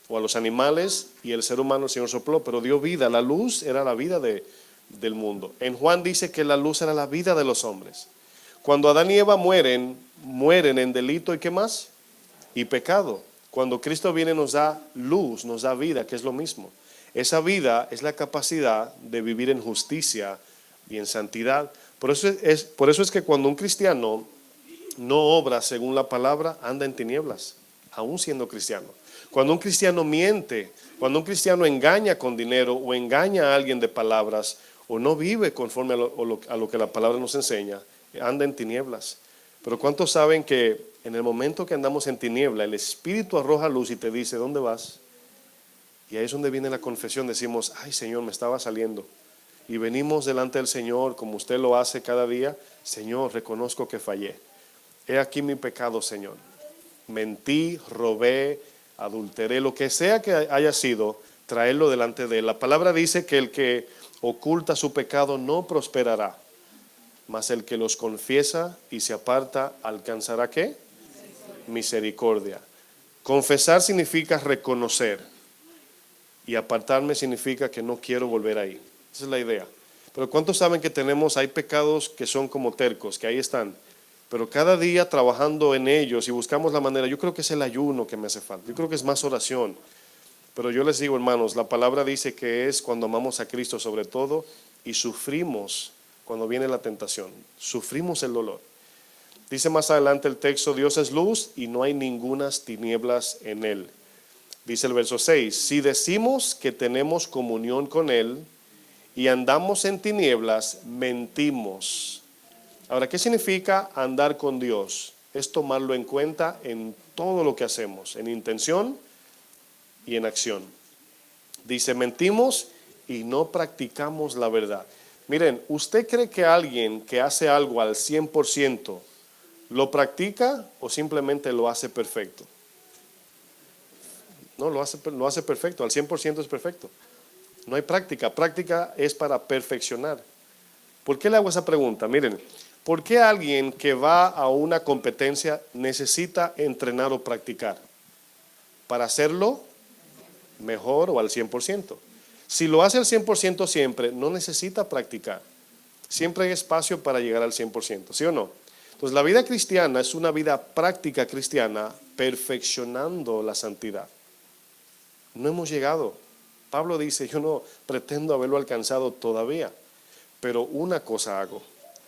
o a los animales, y el ser humano el Señor sopló, pero dio vida. La luz era la vida del mundo. En Juan dice que la luz era la vida de los hombres. Cuando Adán y Eva mueren en delito y ¿qué más? Y pecado. Cuando Cristo viene nos da luz, nos da vida, que es lo mismo. Esa vida es la capacidad de vivir en justicia y en santidad. Por eso es que cuando un cristiano no obra según la palabra, anda en tinieblas, aún siendo cristiano. Cuando un cristiano miente, cuando un cristiano engaña con dinero o engaña a alguien de palabras o no vive conforme a lo que la palabra nos enseña, anda en tinieblas. Pero ¿cuántos saben que en el momento que andamos en tiniebla, el Espíritu arroja luz y te dice, ¿dónde vas? Y ahí es donde viene la confesión. Decimos, ay Señor, me estaba saliendo. Y venimos delante del Señor como usted lo hace cada día. Señor, reconozco que fallé. He aquí mi pecado, Señor. Mentí, robé, adulteré, lo que sea que haya sido, traerlo delante de Él. La palabra dice que el que oculta su pecado no prosperará, mas el que los confiesa y se aparta alcanzará ¿qué? Misericordia. Confesar significa reconocer y apartarme significa que no quiero volver ahí. Esa es la idea. Pero ¿cuántos saben que hay pecados que son como tercos, que ahí están? Pero cada día trabajando en ellos y buscamos la manera. Yo creo que es el ayuno que me hace falta. Yo creo que es más oración. Pero yo les digo, hermanos, la palabra dice que es cuando amamos a Cristo sobre todo y sufrimos cuando viene la tentación. Sufrimos el dolor. Dice más adelante el texto, Dios es luz y no hay ningunas tinieblas en él. Dice el verso 6, si decimos que tenemos comunión con él y andamos en tinieblas, mentimos. Ahora, ¿qué significa andar con Dios? Es tomarlo en cuenta en todo lo que hacemos, en intención y en acción. Dice, mentimos y no practicamos la verdad. Miren, ¿usted cree que alguien que hace algo al 100% lo practica o simplemente lo hace perfecto? No, lo hace perfecto, al 100% es perfecto. No hay práctica, práctica es para perfeccionar. ¿Por qué le hago esa pregunta? Miren, ¿por qué alguien que va a una competencia necesita entrenar o practicar? Para hacerlo mejor o al 100%. Si lo hace al 100% siempre, no necesita practicar. Siempre hay espacio para llegar al 100%, ¿sí o no? Entonces la vida cristiana es una vida práctica cristiana perfeccionando la santidad. No hemos llegado. Pablo dice, yo no pretendo haberlo alcanzado todavía, pero una cosa hago.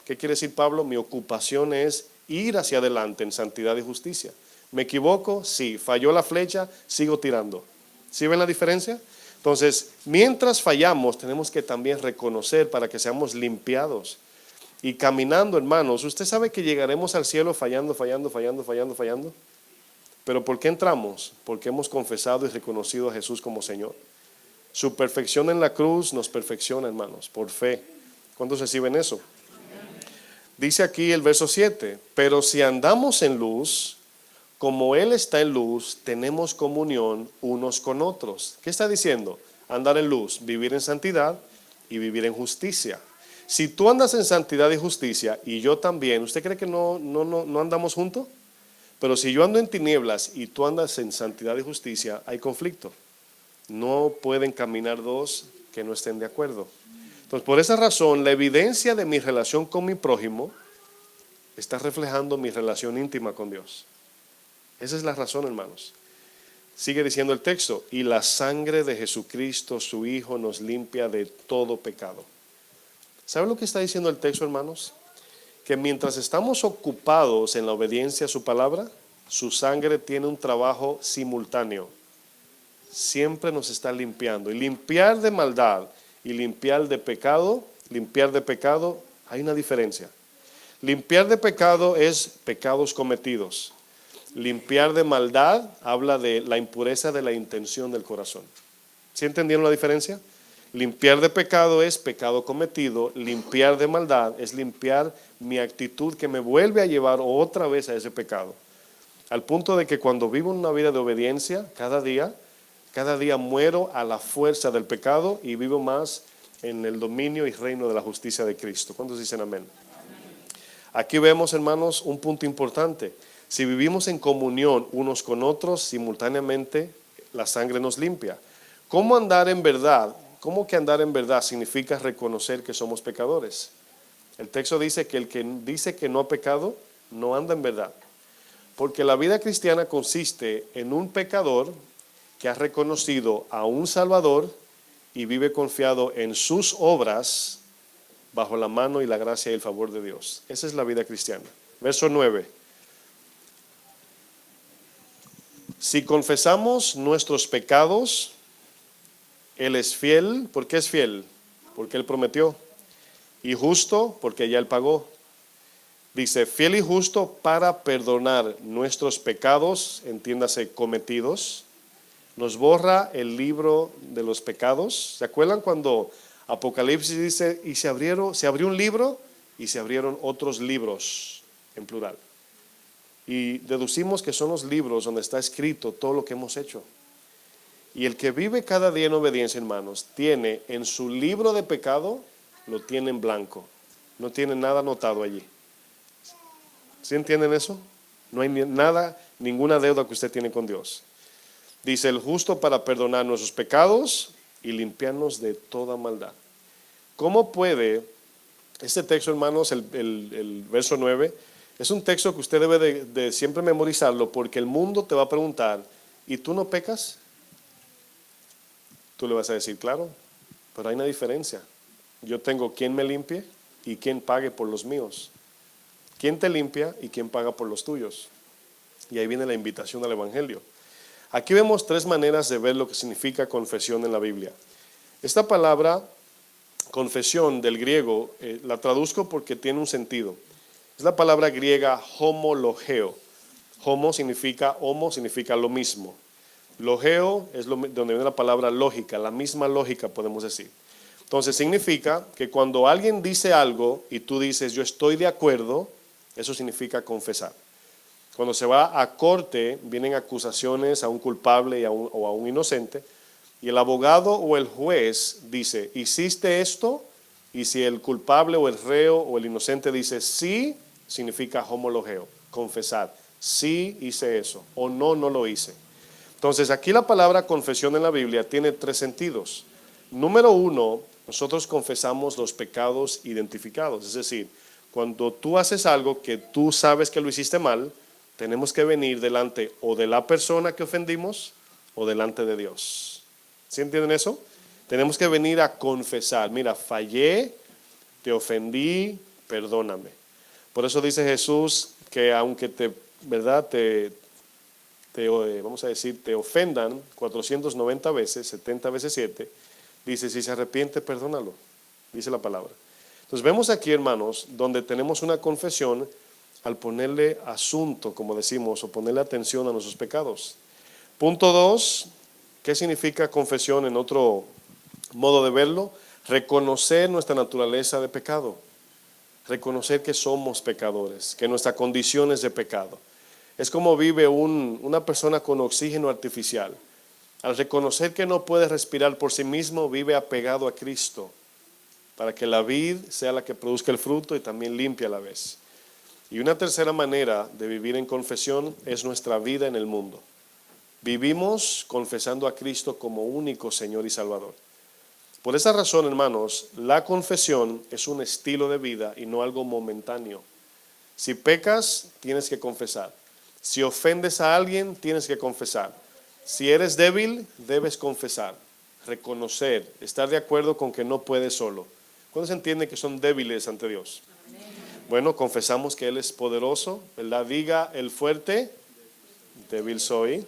¿Qué quiere decir Pablo? Mi ocupación es ir hacia adelante en santidad y justicia. ¿Me equivoco? Sí. ¿Falló la flecha? Sigo tirando. ¿Sí ven la diferencia? Entonces, mientras fallamos, tenemos que también reconocer para que seamos limpiados. Y caminando, hermanos, usted sabe que llegaremos al cielo fallando. ¿Pero por qué entramos? Porque hemos confesado y reconocido a Jesús como Señor. Su perfección en la cruz nos perfecciona, hermanos, por fe. ¿Cuántos reciben eso? Dice aquí el verso 7, pero si andamos en luz, como Él está en luz, tenemos comunión unos con otros. ¿Qué está diciendo? Andar en luz, vivir en santidad y vivir en justicia. Si tú andas en santidad y justicia y yo también, ¿usted cree que no andamos juntos? Pero si yo ando en tinieblas y tú andas en santidad y justicia, hay conflicto. No pueden caminar dos que no estén de acuerdo. Entonces, por esa razón, la evidencia de mi relación con mi prójimo está reflejando mi relación íntima con Dios. Esa es la razón, hermanos. Sigue diciendo el texto, y la sangre de Jesucristo, su Hijo, nos limpia de todo pecado. ¿Saben lo que está diciendo el texto, hermanos? Que mientras estamos ocupados en la obediencia a su palabra, su sangre tiene un trabajo simultáneo. Siempre nos está limpiando. Y limpiar de maldad y limpiar de pecado, hay una diferencia. Limpiar de pecado es pecados cometidos. Limpiar de maldad habla de la impureza de la intención del corazón. ¿Sí entendieron la diferencia? Limpiar de pecado es pecado cometido. Limpiar de maldad es limpiar mi actitud que me vuelve a llevar otra vez a ese pecado. Al punto de que cuando vivo una vida de obediencia, cada día muero a la fuerza del pecado y vivo más en el dominio y reino de la justicia de Cristo. ¿Cuántos dicen amén? Aquí vemos, hermanos, un punto importante. Si vivimos en comunión unos con otros, simultáneamente la sangre nos limpia. ¿Cómo andar en verdad? ¿Cómo que andar en verdad significa reconocer que somos pecadores? El texto dice que el que dice que no ha pecado, no anda en verdad. Porque la vida cristiana consiste en un pecador que ha reconocido a un Salvador y vive confiado en sus obras bajo la mano y la gracia y el favor de Dios. Esa es la vida cristiana. Verso 9. Si confesamos nuestros pecados, Él es fiel. ¿Por qué es fiel? Porque Él prometió. Y justo, porque ya Él pagó. Dice, fiel y justo para perdonar nuestros pecados, entiéndase, cometidos. Nos borra el libro de los pecados. ¿Se acuerdan cuando Apocalipsis dice, y se abrió un libro y se abrieron otros libros, en plural? Y deducimos que son los libros donde está escrito todo lo que hemos hecho. Y el que vive cada día en obediencia, hermanos, tiene en su libro de pecado, lo tiene en blanco. No tiene nada anotado allí. ¿Sí entienden eso? No hay nada, ninguna deuda que usted tiene con Dios. Dice, el justo para perdonar nuestros pecados y limpiarnos de toda maldad. ¿cómo puede este texto, hermanos, el verso 9, es un texto que usted debe de siempre memorizarlo, porque el mundo te va a preguntar, ¿y tú no pecas? Tú le vas a decir, claro, pero hay una diferencia. Yo tengo quien me limpie y quien pague por los míos. ¿Quién te limpia y quién paga por los tuyos? Y ahí viene la invitación al Evangelio. Aquí vemos tres maneras de ver lo que significa confesión en la Biblia. Esta palabra, confesión del griego, la traduzco porque tiene un sentido. Es la palabra griega homologeo. Homo significa lo mismo. Logeo es donde viene la palabra lógica, la misma lógica podemos decir. Entonces significa que cuando alguien dice algo y tú dices yo estoy de acuerdo, eso significa confesar. Cuando se va a corte, vienen acusaciones a un culpable o a un inocente, y el abogado o el juez dice, ¿hiciste esto? Y si el culpable o el reo o el inocente dice sí, significa homologeo, confesar. Sí hice eso, o no, no lo hice. Entonces aquí la palabra confesión en la Biblia tiene tres sentidos. Número uno, nosotros confesamos los pecados identificados, es decir, cuando tú haces algo que tú sabes que lo hiciste mal, tenemos que venir delante o de la persona que ofendimos o delante de Dios. ¿Sí entienden eso? Tenemos que venir a confesar, mira, fallé, te ofendí, perdóname. Por eso dice Jesús que aunque vamos a decir, te ofendan 490 veces, 70 veces 7, dice, si se arrepiente, perdónalo, dice la palabra. Entonces vemos aquí, hermanos, donde tenemos una confesión al ponerle asunto, como decimos, o ponerle atención a nuestros pecados. Punto 2, ¿qué significa confesión en otro modo de verlo? Reconocer nuestra naturaleza de pecado. Reconocer que somos pecadores, que nuestra condición es de pecado. Es como vive una persona con oxígeno artificial. Al reconocer que no puede respirar por sí mismo, vive apegado a Cristo, para que la vid sea la que produzca el fruto y también limpie a la vez. Y una tercera manera de vivir en confesión es nuestra vida en el mundo. Vivimos confesando a Cristo como único Señor y Salvador. Por esa razón, hermanos, la confesión es un estilo de vida y no algo momentáneo. Si pecas, tienes que confesar. Si ofendes a alguien, tienes que confesar. Si eres débil, debes confesar, reconocer, estar de acuerdo con que no puedes solo. ¿Cuándo se entiende que son débiles ante Dios? Bueno, confesamos que Él es poderoso, ¿verdad? Diga el fuerte, débil soy.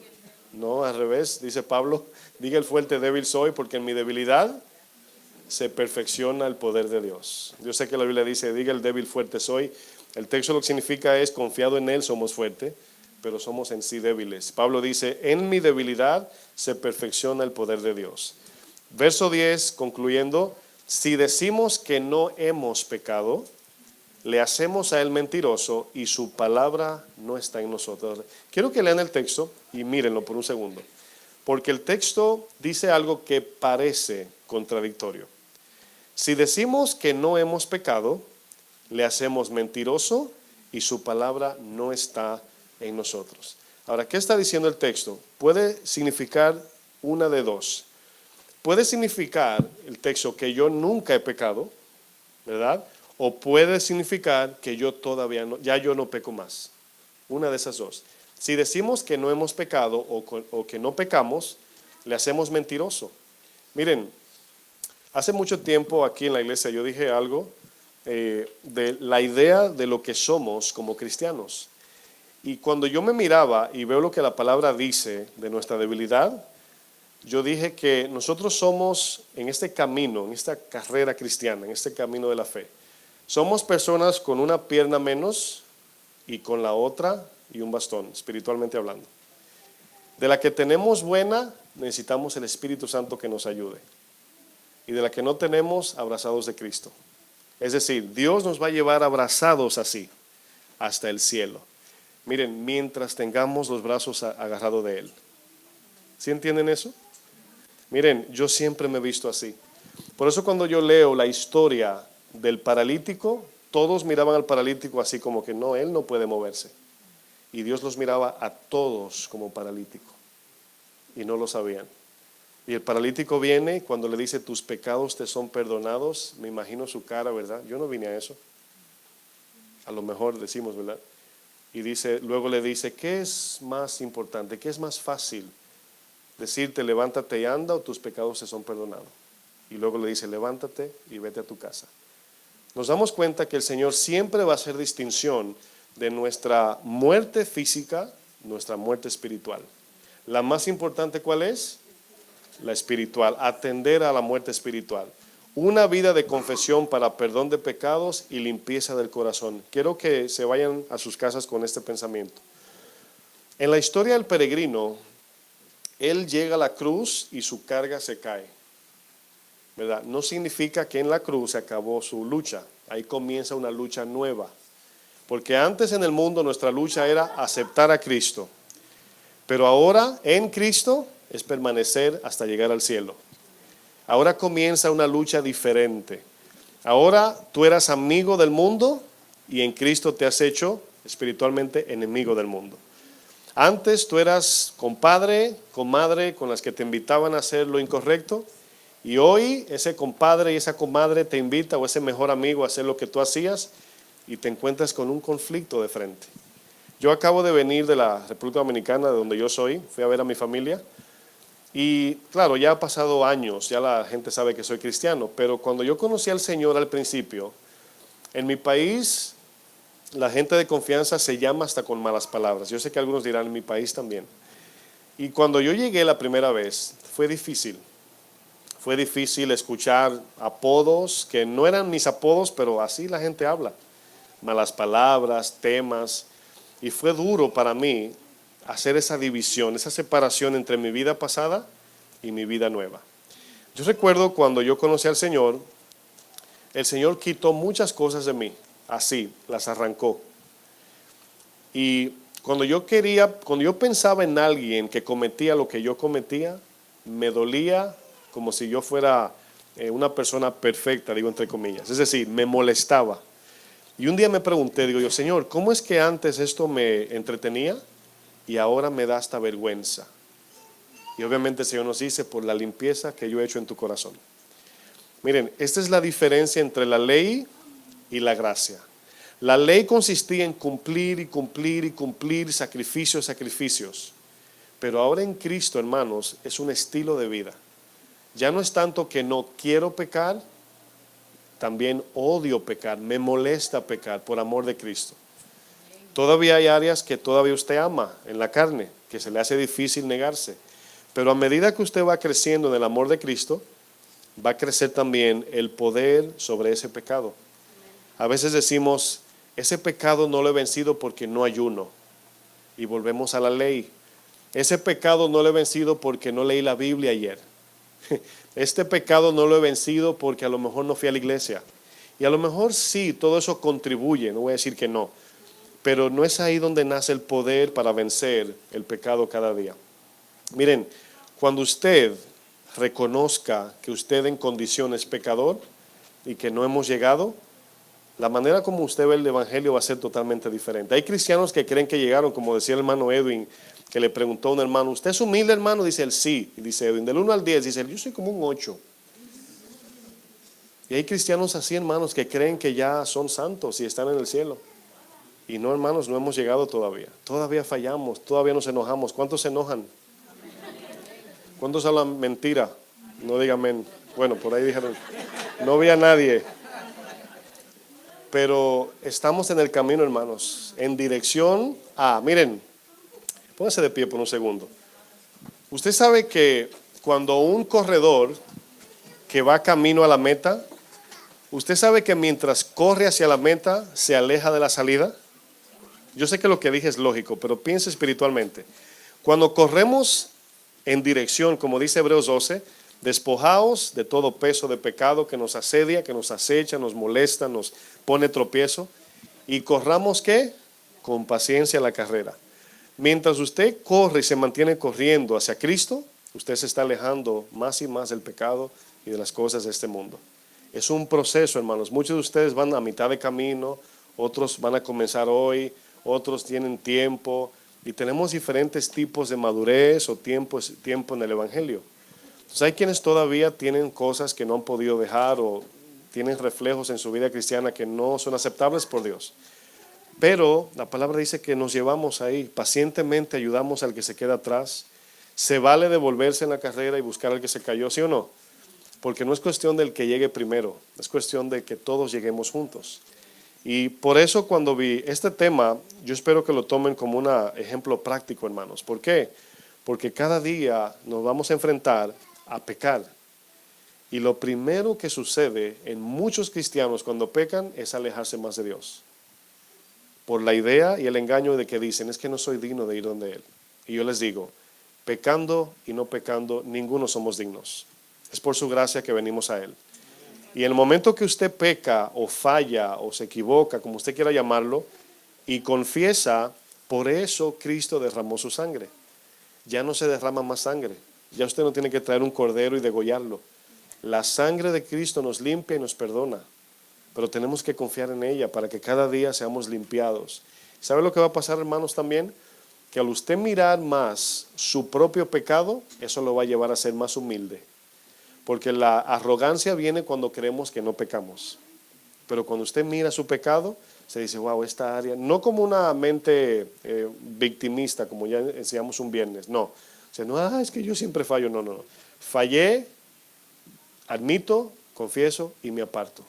No, al revés, dice Pablo, diga el fuerte, débil soy, porque en mi debilidad se perfecciona el poder de Dios. Yo sé que la Biblia dice, diga el débil, fuerte soy. El texto lo que significa es, confiado en Él somos fuertes, pero somos en sí débiles. Pablo dice, en mi debilidad se perfecciona el poder de Dios. Verso 10, concluyendo, si decimos que no hemos pecado, le hacemos a Él mentiroso y su palabra no está en nosotros. Quiero que lean el texto y mírenlo por un segundo, porque el texto dice algo que parece contradictorio. Si decimos que no hemos pecado, le hacemos mentiroso y su palabra no está en nosotros. Ahora, ¿qué está diciendo el texto? Puede significar una de dos. Puede significar el texto que yo nunca he pecado, ¿verdad? O puede significar que yo todavía no, ya yo no peco más. Una de esas dos. Si decimos que no hemos pecado o que no pecamos, le hacemos mentiroso. Miren, hace mucho tiempo aquí en la iglesia yo dije algo de la idea de lo que somos como cristianos. Y cuando yo me miraba y veo lo que la palabra dice de nuestra debilidad, yo dije que nosotros somos en este camino, en esta carrera cristiana, en este camino de la fe, somos personas con una pierna menos y con la otra y un bastón, espiritualmente hablando. De la que tenemos buena, necesitamos el Espíritu Santo que nos ayude. Y de la que no tenemos, abrazados de Cristo. Es decir, Dios nos va a llevar abrazados así, hasta el cielo. Miren, mientras tengamos los brazos agarrados de Él. ¿Sí entienden eso? Miren, yo siempre me he visto así. Por eso cuando yo leo la historia del paralítico, todos miraban al paralítico así como que no, él no puede moverse. Y Dios los miraba a todos como paralítico. Y no lo sabían. Y el paralítico viene, cuando le dice, tus pecados te son perdonados, me imagino su cara, ¿verdad? Yo no vine a eso. A lo mejor decimos, ¿verdad? Y dice, luego le dice, ¿qué es más importante? ¿Qué es más fácil? Decirte, levántate y anda, o tus pecados te son perdonados. Y luego le dice, levántate y vete a tu casa. Nos damos cuenta que el Señor siempre va a hacer distinción de nuestra muerte física, nuestra muerte espiritual. La más importante, ¿cuál es? La espiritual, atender a la muerte espiritual. Una vida de confesión para perdón de pecados y limpieza del corazón. Quiero que se vayan a sus casas con este pensamiento. En la historia del peregrino, él llega a la cruz y su carga se cae, ¿verdad? No significa que en la cruz se acabó su lucha. Ahí comienza una lucha nueva. Porque antes en el mundo nuestra lucha era aceptar a Cristo. Pero ahora en Cristo es permanecer hasta llegar al cielo. Ahora comienza una lucha diferente. Ahora tú eras amigo del mundo y en Cristo te has hecho espiritualmente enemigo del mundo. Antes tú eras compadre, comadre con las que te invitaban a hacer lo incorrecto, y hoy ese compadre y esa comadre te invita, o ese mejor amigo, a hacer lo que tú hacías, y te encuentras con un conflicto de frente. Yo acabo de venir de la República Dominicana, de donde yo soy, fui a ver a mi familia. Y claro, ya ha pasado años, ya la gente sabe que soy cristiano, pero cuando yo conocí al Señor al principio, en mi país la gente de confianza se llama hasta con malas palabras. Yo sé que algunos dirán en mi país también. Y cuando yo llegué la primera vez, fue difícil. Fue difícil escuchar apodos que no eran mis apodos, pero así la gente habla. Malas palabras, temas. Y fue duro para mí hacer esa división, esa separación entre mi vida pasada y mi vida nueva. Yo recuerdo cuando yo conocí al Señor, el Señor quitó muchas cosas de mí, así, las arrancó. Y cuando yo pensaba en alguien que cometía lo que yo cometía, me dolía como si yo fuera una persona perfecta, digo entre comillas. Es decir, me molestaba. Y un día me pregunté, digo yo, Señor, ¿cómo es que antes esto me entretenía y ahora me da hasta vergüenza? Y obviamente el Señor nos dice, por la limpieza que yo he hecho en tu corazón. Miren, esta es la diferencia entre la ley y la gracia. La ley consistía en cumplir y cumplir y cumplir sacrificios. Pero ahora en Cristo, hermanos, es un estilo de vida. Ya no es tanto que no quiero pecar, también odio pecar, me molesta pecar por amor de Cristo. Todavía hay áreas que todavía usted ama en la carne, que se le hace difícil negarse. Pero a medida que usted va creciendo en el amor de Cristo, va a crecer también el poder sobre ese pecado. A veces decimos, ese pecado no lo he vencido porque no ayuno. Y volvemos a la ley. Ese pecado no lo he vencido porque no leí la Biblia ayer. Este pecado no lo he vencido porque a lo mejor no fui a la iglesia. Y a lo mejor sí, todo eso contribuye, no voy a decir que no. Pero no es ahí donde nace el poder para vencer el pecado cada día. Miren, cuando usted reconozca que usted en condición es pecador y que no hemos llegado, la manera como usted ve el evangelio va a ser totalmente diferente. Hay cristianos que creen que llegaron, como decía el hermano Edwin, que le preguntó a un hermano, ¿usted es humilde, hermano? Dice él, sí. Y dice Edwin, del 1 al 10, dice él, yo soy como un 8. Y hay cristianos así, hermanos, que creen que ya son santos y están en el cielo. Y no, hermanos, no hemos llegado todavía. Todavía fallamos, todavía nos enojamos. ¿Cuántos se enojan? ¿Cuántos hablan mentira? No digan amén. Bueno, por ahí dijeron, no vi a nadie. Pero estamos en el camino, hermanos, en dirección a, miren, póngase de pie por un segundo. Usted sabe que cuando un corredor que va camino a la meta, usted sabe que mientras corre hacia la meta, se aleja de la salida. Yo sé que lo que dije es lógico, pero piense espiritualmente. Cuando corremos en dirección, como dice Hebreos 12, despojaos de todo peso de pecado que nos asedia, que nos acecha, nos molesta, nos pone tropiezo, y corramos ¿qué? Con paciencia la carrera. Mientras usted corre y se mantiene corriendo hacia Cristo, usted se está alejando más y más del pecado y de las cosas de este mundo. Es un proceso, hermanos. Muchos de ustedes van a mitad de camino, otros van a comenzar hoy, otros tienen tiempo, y tenemos diferentes tipos de madurez o tiempo en el evangelio. Entonces hay quienes todavía tienen cosas que no han podido dejar o tienen reflejos en su vida cristiana que no son aceptables por Dios. Pero la palabra dice que nos llevamos ahí, pacientemente ayudamos al que se queda atrás. Se vale devolverse en la carrera y buscar al que se cayó, ¿sí o no? Porque no es cuestión del que llegue primero, es cuestión de que todos lleguemos juntos. Y por eso cuando vi este tema, yo espero que lo tomen como un ejemplo práctico, hermanos. ¿Por qué? Porque cada día nos vamos a enfrentar a pecar. Y lo primero que sucede en muchos cristianos cuando pecan es alejarse más de Dios. Por la idea y el engaño de que dicen, es que no soy digno de ir donde Él. Y yo les digo, pecando y no pecando, ninguno somos dignos. Es por su gracia que venimos a Él. Y en el momento que usted peca o falla o se equivoca, como usted quiera llamarlo, y confiesa, por eso Cristo derramó su sangre. Ya no se derrama más sangre. Ya usted no tiene que traer un cordero y degollarlo. La sangre de Cristo nos limpia y nos perdona. Pero tenemos que confiar en ella para que cada día seamos limpiados. ¿Sabe lo que va a pasar, hermanos, también? Que al usted mirar más su propio pecado, eso lo va a llevar a ser más humilde. Porque la arrogancia viene cuando creemos que no pecamos. Pero cuando usted mira su pecado, se dice, wow, esta área, no como una mente victimista, como ya enseñamos un viernes, no. O sea, no, es que yo siempre fallo, no. Fallé, admito, confieso y me aparto.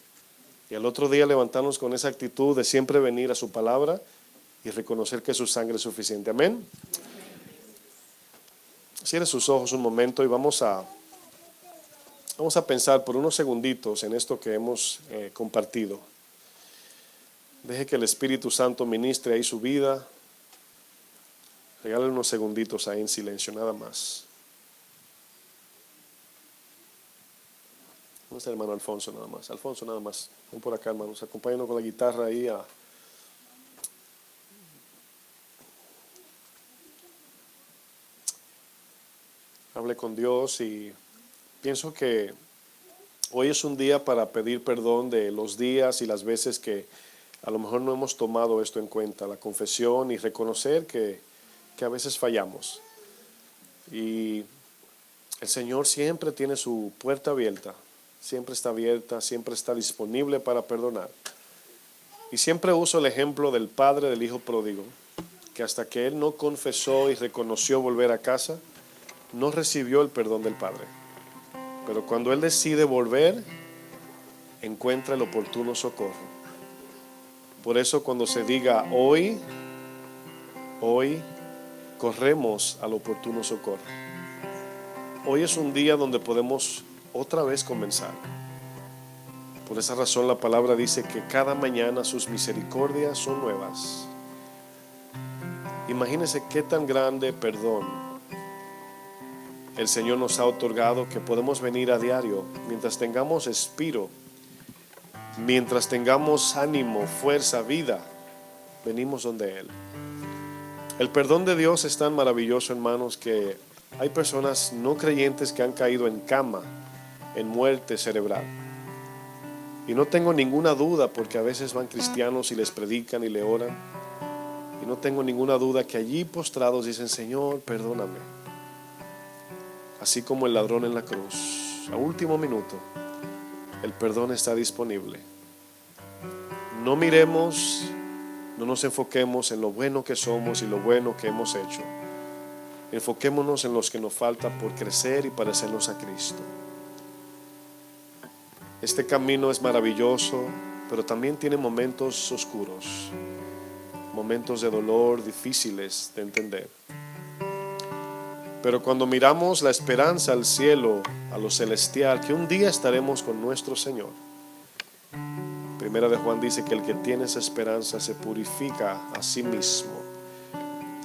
Y al otro día levantarnos con esa actitud de siempre venir a su palabra y reconocer que su sangre es suficiente. Amén. Cierre sus ojos un momento y vamos a pensar por unos segunditos en esto que hemos compartido. Deje que el Espíritu Santo ministre ahí su vida. Regálale unos segunditos ahí en silencio, nada más. ¿Dónde está el hermano Alfonso nada más? Alfonso nada más. Ven por acá, hermanos. Acompáñanos con la guitarra ahí Hable con Dios y pienso que hoy es un día para pedir perdón de los días y las veces que a lo mejor no hemos tomado esto en cuenta, la confesión y reconocer que a veces fallamos. Y el Señor siempre tiene su puerta abierta, siempre está abierta, siempre está disponible para perdonar. Y siempre uso el ejemplo del padre del hijo pródigo, que hasta que él no confesó y reconoció volver a casa, no recibió el perdón del padre. Pero cuando él decide volver, encuentra el oportuno socorro. Por eso cuando se diga hoy, corremos al oportuno socorro. Hoy es un día donde podemos otra vez comenzar. Por esa razón la palabra dice que cada mañana sus misericordias son nuevas. Imagínense qué tan grande perdón el Señor nos ha otorgado, que podemos venir a diario mientras tengamos espíritu, mientras tengamos ánimo, fuerza, vida, venimos donde Él. El perdón de Dios es tan maravilloso, hermanos, que hay personas no creyentes que han caído en cama, en muerte cerebral. Y no tengo ninguna duda, porque a veces van cristianos y les predican y le oran. Y no tengo ninguna duda que allí postrados dicen, Señor, perdóname. Así como el ladrón en la cruz, a último minuto, el perdón está disponible. No miremos, no nos enfoquemos en lo bueno que somos y lo bueno que hemos hecho. Enfoquémonos en los que nos falta por crecer y parecernos a Cristo. Este camino es maravilloso, pero también tiene momentos oscuros, momentos de dolor difíciles de entender. Pero cuando miramos la esperanza al cielo, a lo celestial, que un día estaremos con nuestro Señor. Primera de Juan dice que el que tiene esa esperanza se purifica a sí mismo.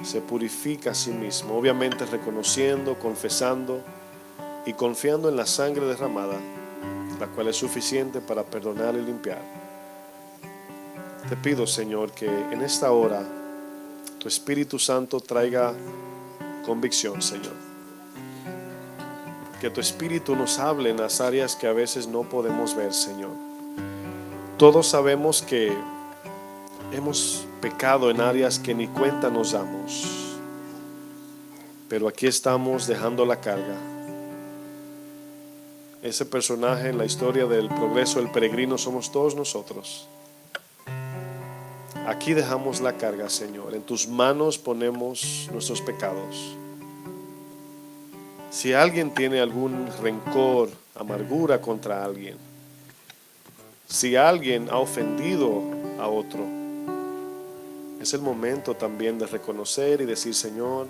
Se purifica a sí mismo, obviamente reconociendo, confesando y confiando en la sangre derramada, la cual es suficiente para perdonar y limpiar. Te pido, Señor, que en esta hora tu Espíritu Santo traiga convicción, Señor. Que tu Espíritu nos hable en las áreas que a veces no podemos ver, Señor. Todos sabemos que hemos pecado en áreas que ni cuenta nos damos, pero aquí estamos dejando la carga. Ese personaje en la historia del progreso, el peregrino, somos todos nosotros. Aquí dejamos la carga, Señor. En tus manos ponemos nuestros pecados. Si alguien tiene algún rencor, amargura contra alguien, si alguien ha ofendido a otro, es el momento también de reconocer y decir: Señor,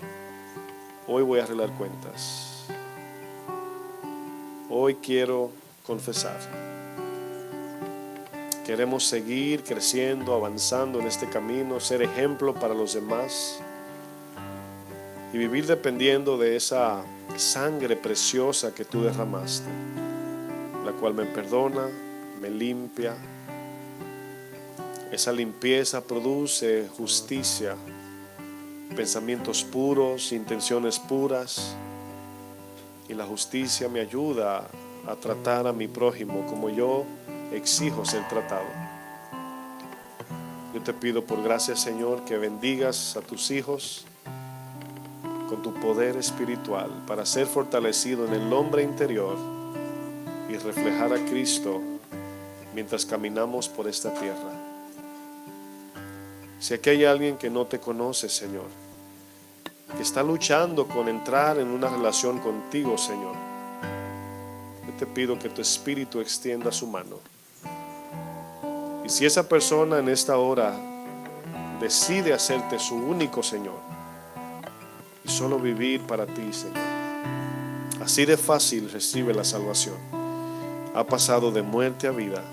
hoy voy a arreglar cuentas. Hoy quiero confesar. Queremos seguir creciendo, avanzando en este camino, ser ejemplo para los demás y vivir dependiendo de esa sangre preciosa que tú derramaste, la cual me perdona, me limpia. Esa limpieza produce justicia, pensamientos puros, intenciones puras, y la justicia me ayuda a tratar a mi prójimo como yo exijo ser tratado. Yo te pido por gracia, Señor, que bendigas a tus hijos con tu poder espiritual para ser fortalecido en el hombre interior y reflejar a Cristo mientras caminamos por esta tierra. Si aquí hay alguien que no te conoce, Señor, que está luchando con entrar en una relación contigo, Señor, yo te pido que tu Espíritu extienda su mano. Y si esa persona en esta hora decide hacerte su único Señor y solo vivir para ti, Señor, así de fácil recibe la salvación. Ha pasado de muerte a vida,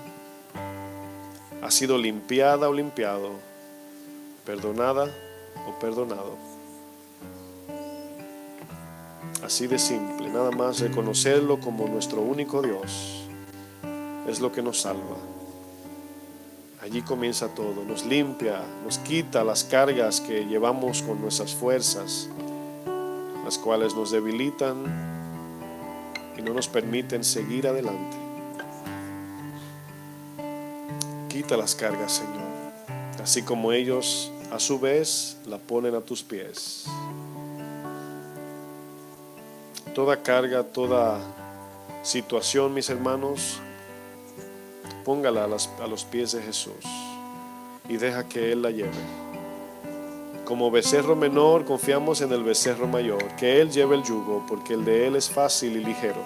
ha sido limpiada o limpiado, perdonada o perdonado. Así de simple, nada más reconocerlo como nuestro único Dios es lo que nos salva. Allí comienza todo, nos limpia, nos quita las cargas que llevamos con nuestras fuerzas, las cuales nos debilitan y no nos permiten seguir adelante. Quita las cargas, Señor, así como ellos a su vez la ponen a tus pies. Toda carga, toda situación, mis hermanos, póngala a los pies de Jesús y deja que Él la lleve. Como becerro menor, confiamos en el becerro mayor, que Él lleve el yugo, porque el de Él es fácil y ligero.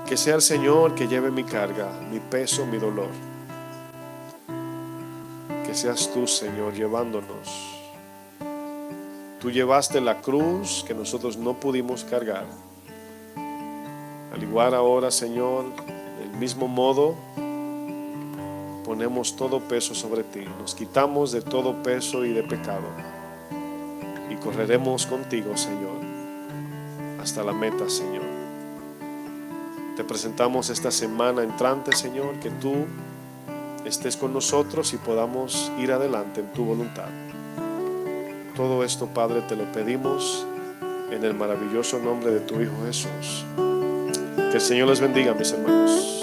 Que sea el Señor que lleve mi carga, mi peso, mi dolor. Que seas tú, Señor, llevándonos. Tú llevaste la cruz que nosotros no pudimos cargar. Al igual ahora, Señor, del mismo modo, ponemos todo peso sobre ti. Nos quitamos de todo peso y de pecado. Y correremos contigo, Señor, hasta la meta, Señor. Te presentamos esta semana entrante, Señor, que tú estés con nosotros y podamos ir adelante en tu voluntad. Todo esto, Padre, te lo pedimos en el maravilloso nombre de tu Hijo Jesús. Que el Señor les bendiga, mis hermanos.